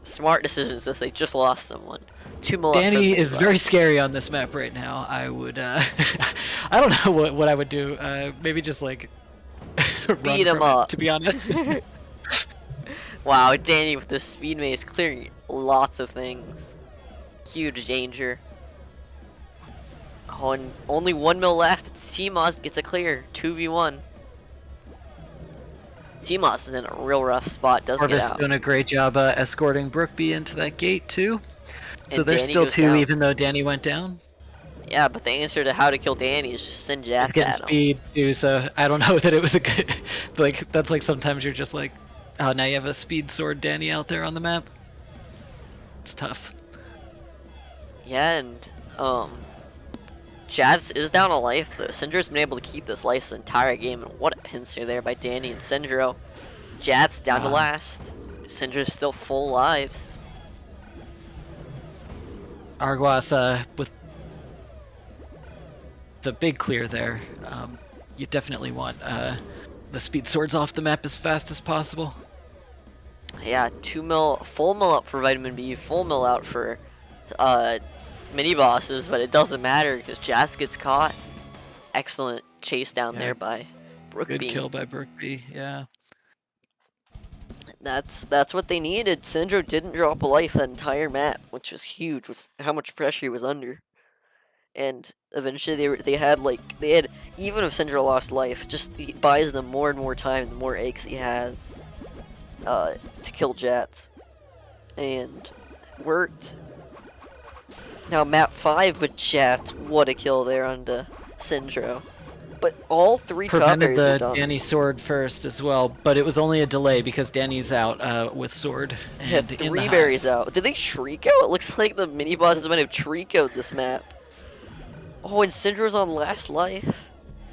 Smart decisions if they just lost someone. 2 mil. Danny is very scary on this map right now. I would, I don't know what I would do. Maybe just like beat him up. To be honest. Wow, Danny with the speed maze clearing lots of things. Huge danger. Oh, and only 1 mil left. T-Moz gets a clear. 2v1. T-Moz is in a real rough spot. Does get out. Doing a great job escorting Brookby into that gate too. So And there's Danny still goes 2 down. even though Danny went down. Yeah, but the answer to how to kill Danny is just send Jats He's getting at him. speed too, so I don't know that it was a good. Like that's like sometimes you're just like, oh, now you have a speed sword Danny out there on the map. It's tough. Yeah, and Jazz is down a life though. Syndra's been able to keep this life this entire game, and what a pincer there by Danny and Syndro. Jazz down to last. Syndra's still full lives. Arguas with the big clear there. You definitely want the speed swords off the map as fast as possible. Yeah, 2 mil, full mil up for Vitamin B, full mil out for mini bosses, but it doesn't matter because Jazz gets caught. Excellent chase down there by Brookby. Good kill by Brookby, yeah. That's what they needed. Syndro didn't drop a life that entire map, which was huge with how much pressure he was under. And eventually they had even if Syndro lost life, just he buys them more and more time, the more eggs he has to kill Jats. And worked. Now map 5 with Jats, what a kill there onto Syndro. But all 3 top prevented areas are the done. Danny sword first as well, but it was only a delay because Danny's out with sword. And Yeah, 3 berries out. Did they Trico? It looks like the mini bosses might have Trico'd this map. Oh, and Syndro's on last life.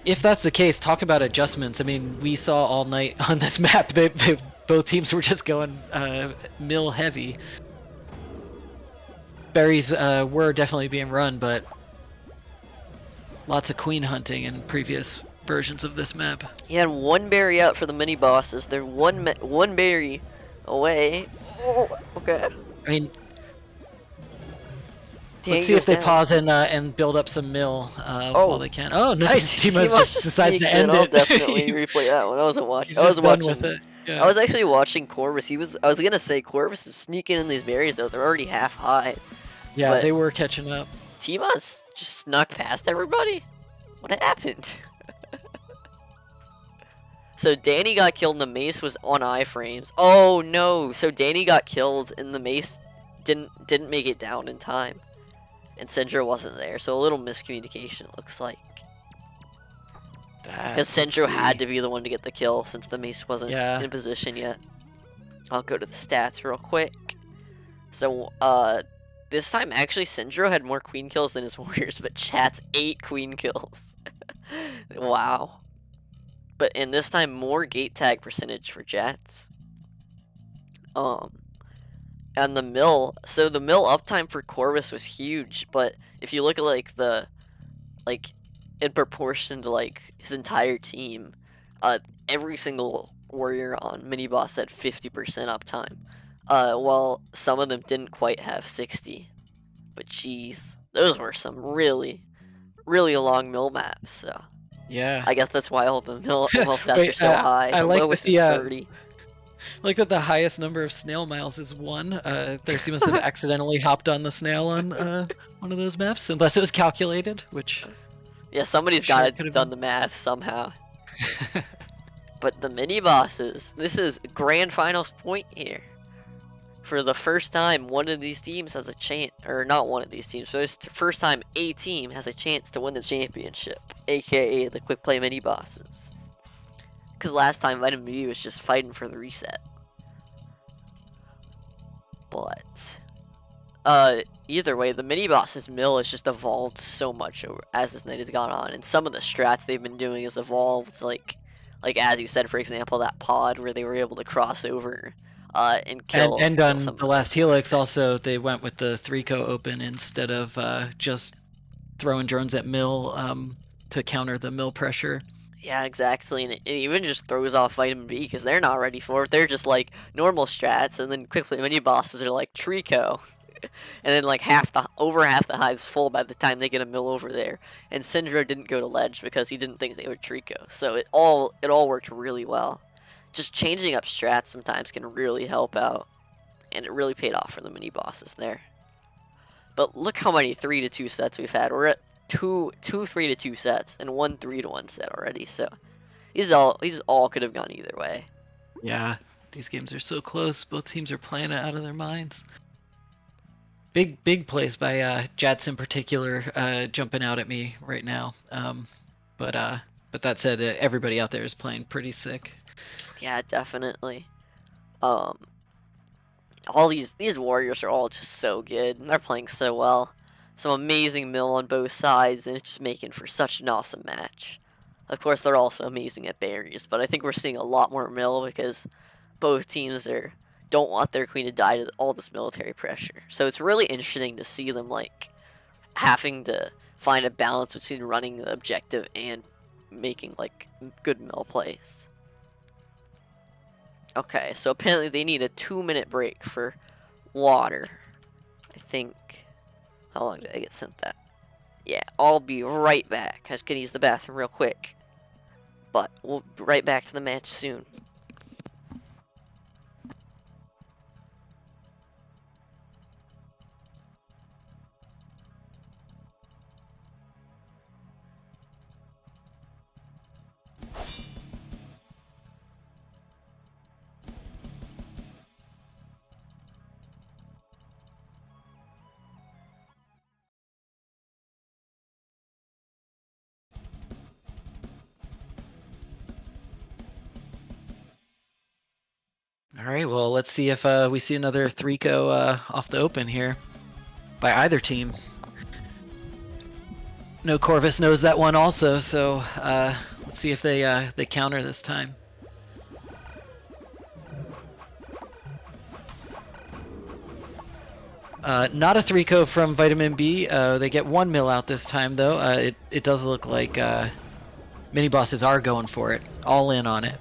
If that's the case, talk about adjustments. I mean, we saw all night on this map that both teams were just going mill heavy. Berries were definitely being run, but lots of queen hunting in previous versions of this map. Yeah, and 1 berry out for the mini bosses. They're one berry away. Oh, okay. I mean, Danny let's see if they goes down. pause and build up some mill while they can. Oh, nice! Tima's just decided to end I'll it. definitely replay that one. I wasn't watching. He's I was just done watching. with it. Yeah. I was actually watching Corvus. I was gonna say Corvus is sneaking in these berries though. They're already half high. Yeah, but they were catching up. Tima's just snuck past everybody. What happened? So Danny got killed and the mace was on iframes. Oh no! So Danny got killed and the mace didn't make it down in time. And Syndro wasn't there, so a little miscommunication it looks like. Because Syndro had to be the one to get the kill since the mace wasn't in position yet. I'll go to the stats real quick. So, this time actually Syndro had more queen kills than his warriors, but Chat's 8 queen kills. Wow. But in this time more gate tag percentage for Jats. And the mill, so the mill uptime for Corvus was huge, but if you look at in proportion to his entire team, every single warrior on mini boss had 50% uptime, while some of them didn't quite have 60. But jeez, those were some really long mill maps. So yeah, I guess that's why all the mill stats are so high. The lowest is 30. Like that the highest number of snail miles is 1. Thirsty must have accidentally hopped on the snail on one of those maps, unless it was calculated, which... Yeah, somebody's got to have done the math somehow. But the mini bosses, this is grand finals point here. For the first time, one of these teams has a chance, or not one of these teams, but it's the first time a team has a chance to win the championship, aka the quick play mini bosses. Because last time Vitamin B was just fighting for the reset. But either way, the mini boss's mill has just evolved so much as this night has gone on, and some of the strats they've been doing has evolved. Like as you said, for example, that pod where they were able to cross over and kill. And on the last Helix, also they went with the 3-co open instead of just throwing drones at mill to counter the mill pressure. Yeah, exactly, and it even just throws off Vitamin B because they're not ready for it. They're just like normal strats, and then quickly mini bosses are like Trico, and then like over half the hive's full by the time they get a mill over there. And Syndro didn't go to ledge because he didn't think they were Trico, so it all worked really well. Just changing up strats sometimes can really help out, and it really paid off for the mini bosses there. But look how many 3-2 sets we've had. We're at two 3-2 sets and 1 3-1 set already, so these all could have gone either way. Yeah, these games are so close. Both teams are playing it out of their minds. Big plays by Jats in particular, jumping out at me right now. But that said, everybody out there is playing pretty sick. Yeah, definitely. All these warriors are all just so good. They're playing so well. Some amazing mill on both sides, and it's just making for such an awesome match. Of course, they're also amazing at berries, but I think we're seeing a lot more mill because both teams don't want their queen to die to all this military pressure. So it's really interesting to see them like having to find a balance between running the objective and making like good mill plays. Okay, so apparently they need a 2-minute break for water. I think. How long did I get sent that? Yeah, I'll be right back. I was gonna use the bathroom real quick. But we'll be right back to the match soon. All right, well, let's see if we see another 3-co off the open here by either team. No, Corvus knows that one also, so let's see if they counter this time. Not a 3-co from Vitamin B. They get 1 mil out this time, though. It does look like mini bosses are going for it, all in on it.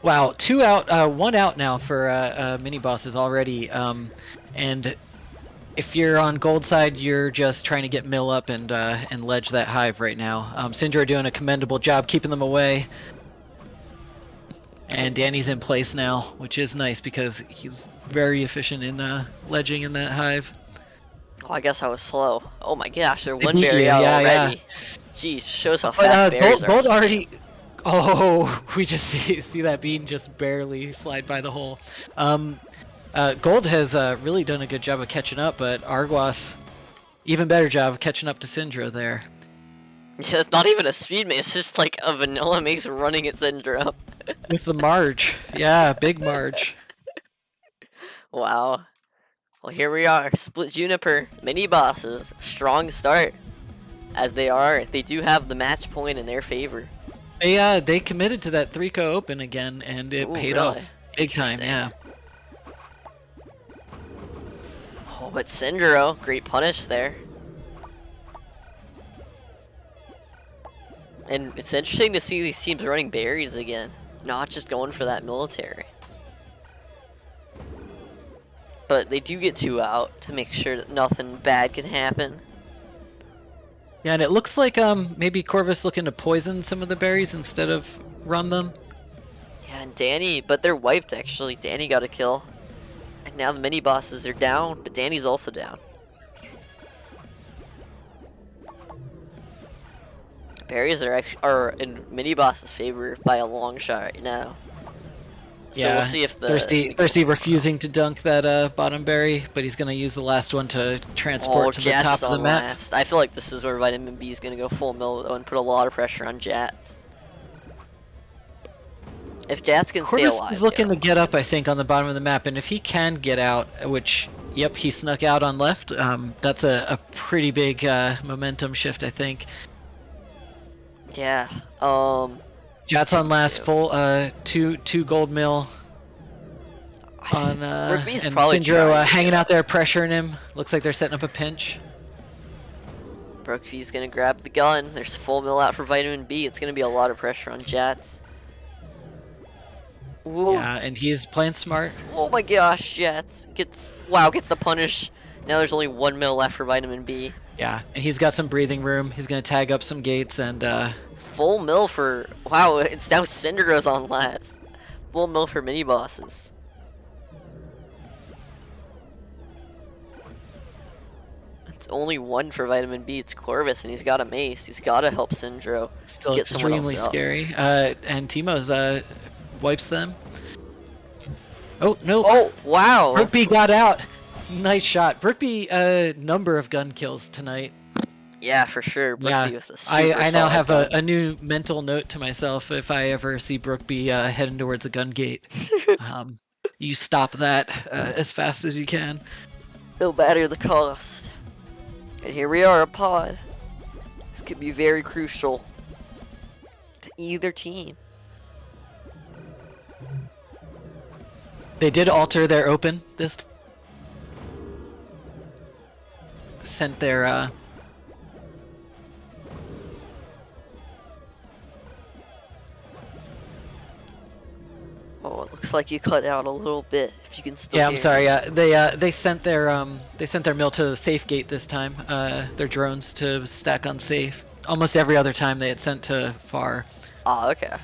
Wow, 2 out, 1 out now for mini bosses already. And if you're on gold side, you're just trying to get mill up and ledge that hive right now. Syndra doing a commendable job keeping them away. And Danny's in place now, which is nice because he's very efficient in ledging in that hive. Oh, I guess I was slow. Oh my gosh, they're They one beat berry you, out yeah, already. yeah. Jeez, shows how fast berries are. Gold already. Oh, we just see that bean just barely slide by the hole. Gold has really done a good job of catching up, but Arguas, even better job of catching up to Syndra there. Yeah, it's not even a speed mace, it's just like a vanilla mace running at Syndra up. With the Marge. Yeah, big Marge. Wow. Well, here we are. Split Juniper, mini bosses. Strong start. As they are, they do have the match point in their favor. They committed to that 3-co open again, and it paid really? off big time, yeah. Oh, but Syndra, great punish there. And it's interesting to see these teams running berries again, not just going for that military. But they do get 2 out to make sure that nothing bad can happen. Yeah, and it looks like maybe Corvus looking to poison some of the berries instead of run them. Yeah, and Danny, but they're wiped actually. Danny got a kill. And now the mini bosses are down, but Danny's also down. Berries are in mini boss's favor by a long shot right now. So yeah, we'll see if the Thirsty refusing to dunk that bottom berry, but he's gonna use the last one to transport to the Jats top is of the on map. last. I feel like this is where Vitamin B is gonna go full mill though and put a lot of pressure on Jats. If Jats can stay Corvus alive, is looking to get up, I think, on the bottom of the map, and if he can get out, which, yep, he snuck out on left, that's a pretty big momentum shift, I think. Yeah. Jats on last, full, two gold mill on, Rugby's and probably Syndra hanging out there, pressuring him. Looks like they're setting up a pinch. Brookby's gonna grab the gun. There's full mill out for Vitamin B. It's gonna be a lot of pressure on Jats. Ooh. Yeah, and he's playing smart. Oh my gosh, Jats. Gets the punish. Now there's only 1 mil left for Vitamin B. Yeah, and he's got some breathing room. He's gonna tag up some gates and full mill for it's now Syndra's on last. Full mill for mini bosses. It's only 1 for Vitamin B. It's Corvus, and he's got a mace. He's got to help Syndra still get someone else extremely out. scary. And Timo's wipes them. Oh no! Oh wow! Rugby got out. Nice shot. Brookby, number of gun kills tonight. Yeah, for sure. Yeah, Brookby with a super I now solid have gun. a new mental note to myself if I ever see Brookby heading towards a gun gate. You stop that as fast as you can. No matter the cost. And here we are, a pod. This could be very crucial to either team. They did alter their open this sent their Oh, it looks like you cut out a little bit. If you can still yeah, hear I'm sorry. me. They sent their mill to the safe gate this time. Their drones to stack on safe. Almost every other time they had sent to far. Oh, okay.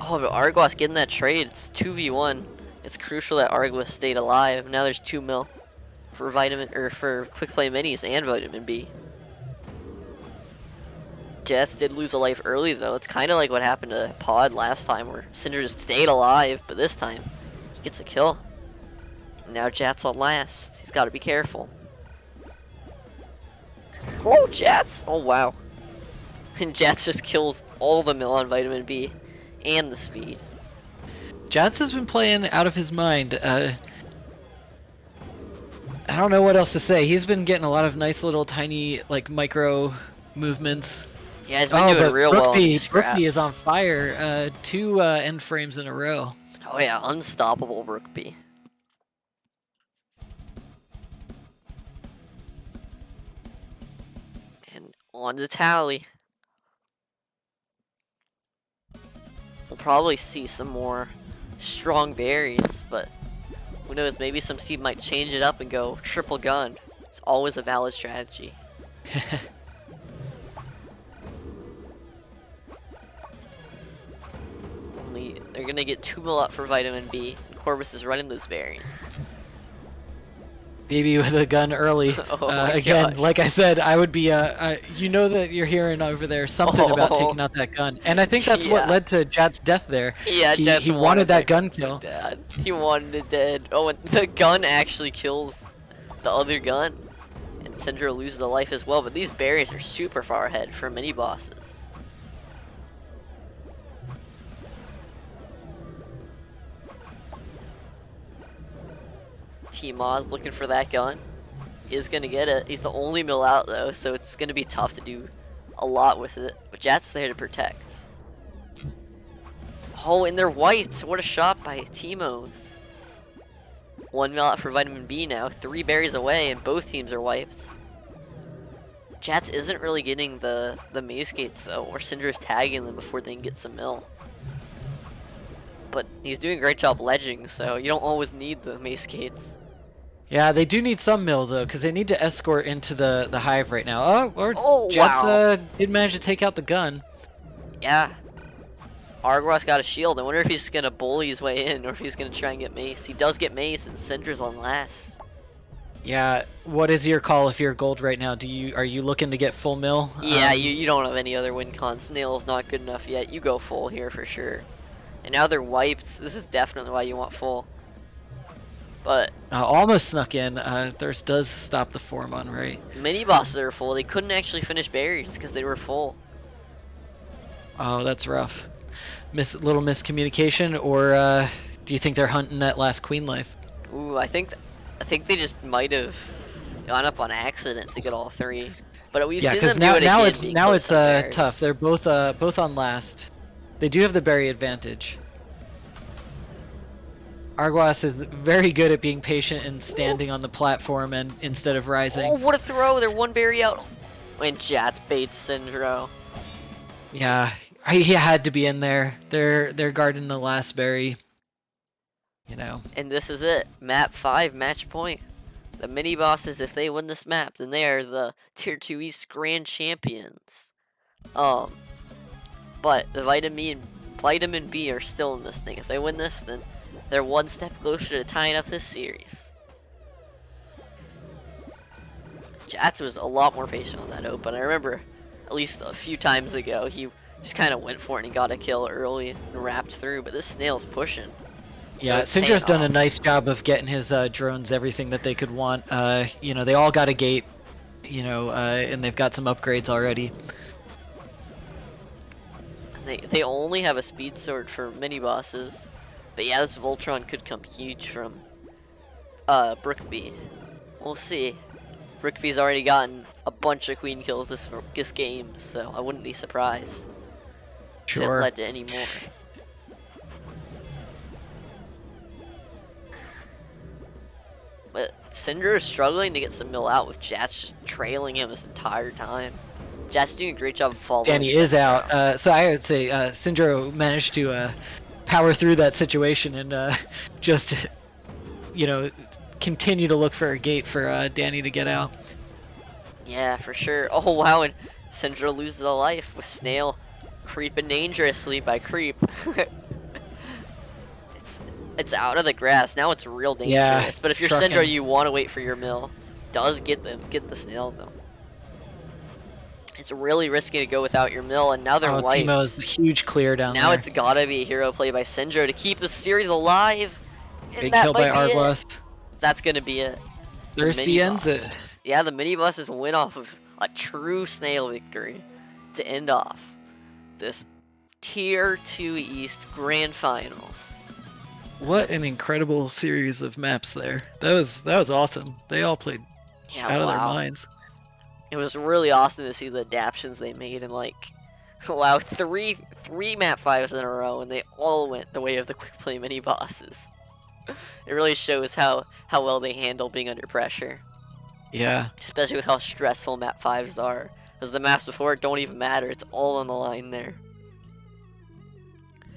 Oh, but Argos getting that trade. It's 2v1. It's crucial that Argos stayed alive. Now there's 2 mil for for quick play minis and vitamin B. Jets did lose a life early though. It's kind of like what happened to Pod last time, where Cinder just stayed alive, but this time he gets a kill. Now Jats on last. He's got to be careful. Oh, Jats! Oh wow. And Jats just kills all the mill on vitamin B and the speed. Jats has been playing out of his mind. I don't know what else to say. He's been getting a lot of nice little tiny like micro movements. Yeah, he's been doing real well. Brookby is on fire. 2 end frames in a row. Oh yeah, unstoppable Brookby. And on the tally. We'll probably see some more strong berries, but who knows, maybe some team might change it up and go triple gun. It's always a valid strategy. Only they're gonna get 2 mil up for vitamin B. And Corvus is running those berries. Baby with a gun early. Oh my again, gosh. like I said, I would be you know that you're hearing over there something about taking out that gun, and I think that's what led to Jat's death there. Yeah, he wanted that gun kill. Dad. He wanted it dead. Oh, and the gun actually kills the other gun, and Syndra loses a life as well. But these berries are super far ahead for mini bosses. T-Moz looking for that gun. Is gonna get it. He's the only mill out though, so it's gonna be tough to do a lot with it. But Jat's there to protect. Oh, and they're wiped. What a shot by T-Moz. 1 mil out for vitamin B now. 3 berries away, and both teams are wiped. Jats isn't really getting the maze gates though, or Syndra's tagging them before they can get some mill. But he's doing a great job ledging, so you don't always need the mace gates. Yeah, they do need some mill though, because they need to escort into the hive right now. Jets Wow. did manage to take out the gun. Yeah. Argos got a shield. I wonder if he's gonna bully his way in, or if he's gonna try and get mace. He does get mace, and Syndra's on last. Yeah, what is your call if you're gold right now? Are you looking to get full mill? Yeah, you don't have any other win con. Snail's not good enough yet. You go full here for sure. And now they're wiped. This is definitely why you want full. But almost snuck in. Thirst does stop the form on right. mini bosses are full. They couldn't actually finish berries because they were full. Oh, that's rough. Little miscommunication, or do you think they're hunting that last queen life? Ooh, I think they just might have gone up on accident to get all 3. But we've seen them do it again. Now it's tough. They're both on last. They do have the berry advantage. Argos is very good at being patient and standing on the platform and instead of rising. Oh, what a throw! They're 1 berry out. And Jats baits Syndro. Yeah, he had to be in there. They're guarding the last berry. You know. And this is it. Map 5, match point. The mini bosses, if they win this map, then they are the Tier 2 East Grand Champions. But the vitamin B are still in this thing. If they win this, then they're 1 step closer to tying up this series. Jats was a lot more patient on that open. I remember at least a few times ago, he just kind of went for it and he got a kill early and wrapped through. But this Snail's pushing. So Yeah, it's paying Syndra's done a off. nice job of getting his drones everything that they could want. They all got a gate, and they've got some upgrades already. They only have a speed sword for mini bosses, but yeah, this Voltron could come huge from Brookby. We'll see. Brookby's already gotten a bunch of queen kills this game, so I wouldn't be surprised if it Sure. led to any more. But Cinder is struggling to get some mill out with Jats just trailing him this entire time. Jats doing a great job of following Danny is Cinder out, around. so I would say Syndro managed to power through that situation and just, continue to look for a gate for Danny to get out. Yeah, for sure. Oh wow, and Cinder loses a life with Snail creeping dangerously by creep. it's it's out of the grass now. It's real Yeah, dangerous. But if you're trucking. Cinder, you want to wait for your mill. Does get the Snail though. It's really risky to go without your mill, and now they're Oh, Teemo's wiped. huge clear down Now there. it's gotta be a hero play by Syndro to keep the series alive. And Big that kill by might be it. Argwast. That's gonna be it. The Thirsty mini ends it. bosses. Yeah, the mini bosses win off of a true Snail victory to end off this Tier 2 East Grand Finals. What an incredible series of maps there. That was awesome. They all played Yeah, out of their wow. minds. It was really awesome to see the adaptations they made, and like, wow, three map 5s in a row, and they all went the way of the quick play mini bosses. It really shows how well they handle being under pressure. Yeah. Especially with how stressful map 5s are. Because the maps before it don't even matter, it's all on the line there.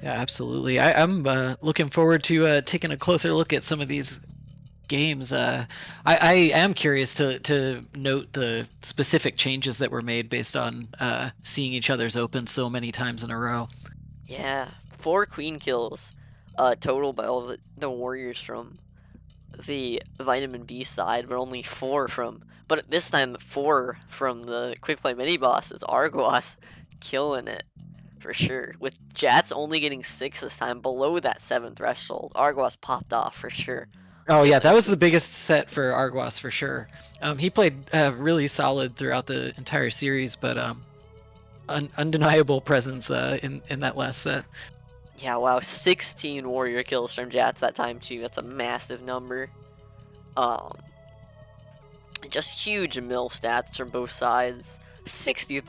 Yeah, absolutely. I'm looking forward to taking a closer look at some of these games. I am curious to note the specific changes that were made based on seeing each other's open so many times in a row. Yeah, 4 queen kills total by all the warriors from the Vitamin B side, but only 4 from... But this time, 4 from the quick play mini bosses. Argwas killing it, for sure. With Jats only getting 6 this time, below that 7 threshold. Argwas popped off, for sure. Oh yeah, that was the biggest set for Argwas for sure. He played really solid throughout the entire series, but undeniable presence in that last set. Yeah, wow, 16 warrior kills from Jats that time too. That's a massive number. Just huge mill stats from both sides. 63%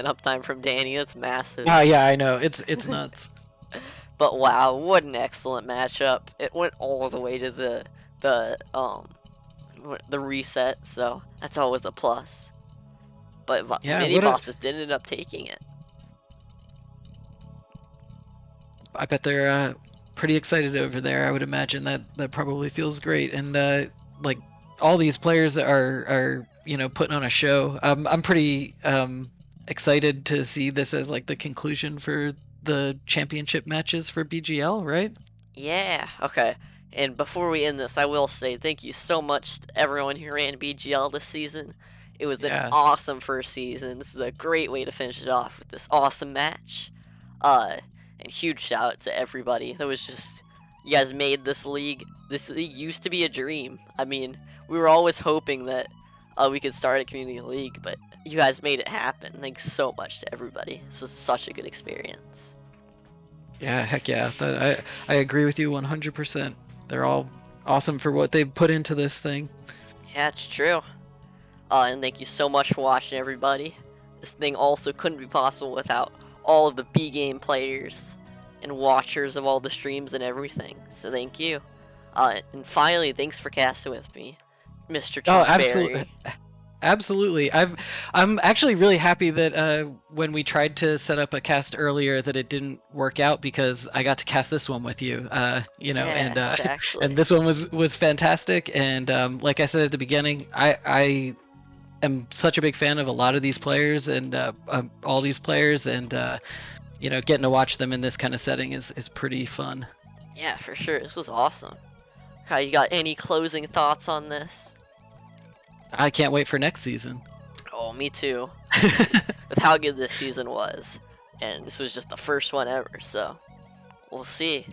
uptime from Danny. That's massive. Oh yeah, I know. It's nuts. But wow, what an excellent matchup. It went all the way to the reset, so that's always a plus. But Yeah, mini bosses did end up taking it. I bet they're pretty excited over there. I would imagine that probably feels great, and like all these players are putting on a show. I'm pretty excited to see this as like the conclusion for the championship matches for BGL, right? Yeah, okay. And before we end this, I will say thank you so much to everyone who ran BGL this season. It was an awesome first season. This is a great way to finish it off with this awesome match. And huge shout out to everybody. That was just, you guys made this league. This league used to be a dream. I mean, we were always hoping that we could start a community league, but you guys made it happen. Thanks so much to everybody. This was such a good experience. Yeah, heck yeah. I agree with you 100%. They're all awesome for what they put into this thing. Yeah, it's true. And thank you so much for watching, everybody. This thing also couldn't be possible without all of the B game players and watchers of all the streams and everything. So thank you. And finally, thanks for casting with me, Mr. Chunkberry. Oh, absolutely. Absolutely. I'm actually really happy that when we tried to set up a cast earlier that it didn't work out, because I got to cast this one with you. Exactly. And this one was fantastic. And like I said at the beginning, I am such a big fan of a lot of these players and all these players, and getting to watch them in this kind of setting is pretty fun. Yeah, for sure. This was awesome. Kai, you got any closing thoughts on this? I can't wait for next season. Oh, me too. With how good this season was. And this was just the first one ever, so we'll see.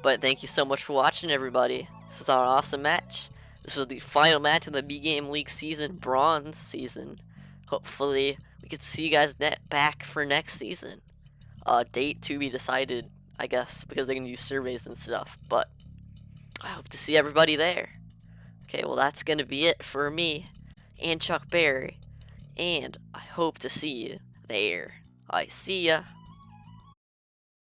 But thank you so much for watching, everybody. This was an awesome match. This was the final match in the B Game League season, Bronze season. Hopefully, we can see you guys back for next season. Date to be decided, I guess, because they're gonna do surveys and stuff. But I hope to see everybody there. Okay, well that's gonna be it for me and Chuck Berry, and I hope to see you there. I see ya.